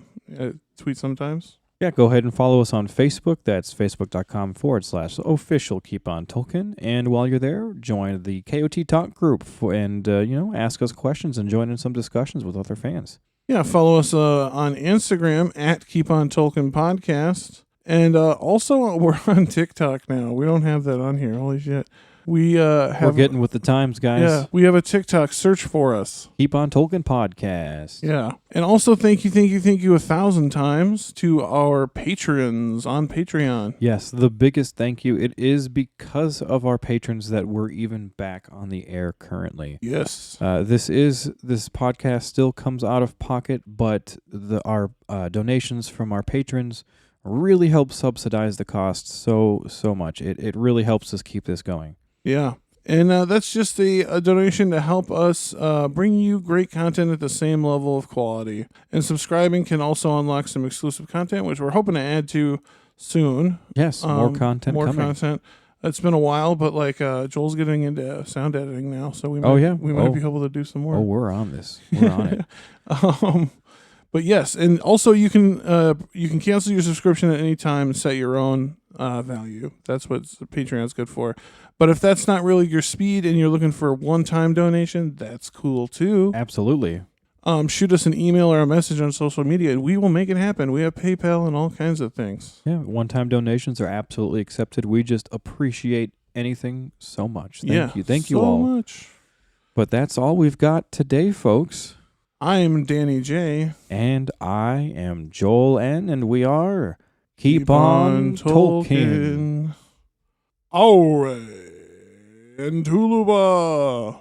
A: Tweet sometimes.
B: Yeah, go ahead and follow us on Facebook. That's facebook.com/official Keep on Tolkien. And while you're there, join the KOT Talk group and ask us questions and join in some discussions with other fans.
A: Yeah, follow us on Instagram at Keep on Tolkien Podcast. And also, we're on TikTok now. We don't have that on here. Holy shit. We're
B: getting with the times, guys.
A: Yeah, we have a TikTok. Search for us.
B: Keep on Tolkien Podcast.
A: Yeah. And also, thank you 1,000 times to our patrons on Patreon.
B: Yes, the biggest thank you. It is because of our patrons that we're even back on the air currently.
A: Yes.
B: This podcast still comes out of pocket, but our donations from our patrons really helps subsidize the cost so much. It really helps us keep this going.
A: Yeah. And that's just a donation to help us bring you great content at the same level of quality. And subscribing can also unlock some exclusive content, which we're hoping to add to soon.
B: Yes, more content
A: More
B: coming.
A: content. It's been a while, but like Joel's getting into sound editing now, so we might, we might be able to do some more.
B: Oh, we're on this. We're on it.
A: But yes, and also you can cancel your subscription at any time and set your own value. That's what Patreon's good for. But if that's not really your speed and you're looking for a one-time donation, that's cool too.
B: Absolutely.
A: Shoot us an email or a message on social media, and we will make it happen. We have PayPal and all kinds of things.
B: Yeah, one-time donations are absolutely accepted. We just appreciate anything so much. Thank you all.
A: So much.
B: But that's all we've got today, folks.
A: I'm Danny J.
B: And I am Joel N. And we are Keep on Tolkien.
A: Aure and Tuluba.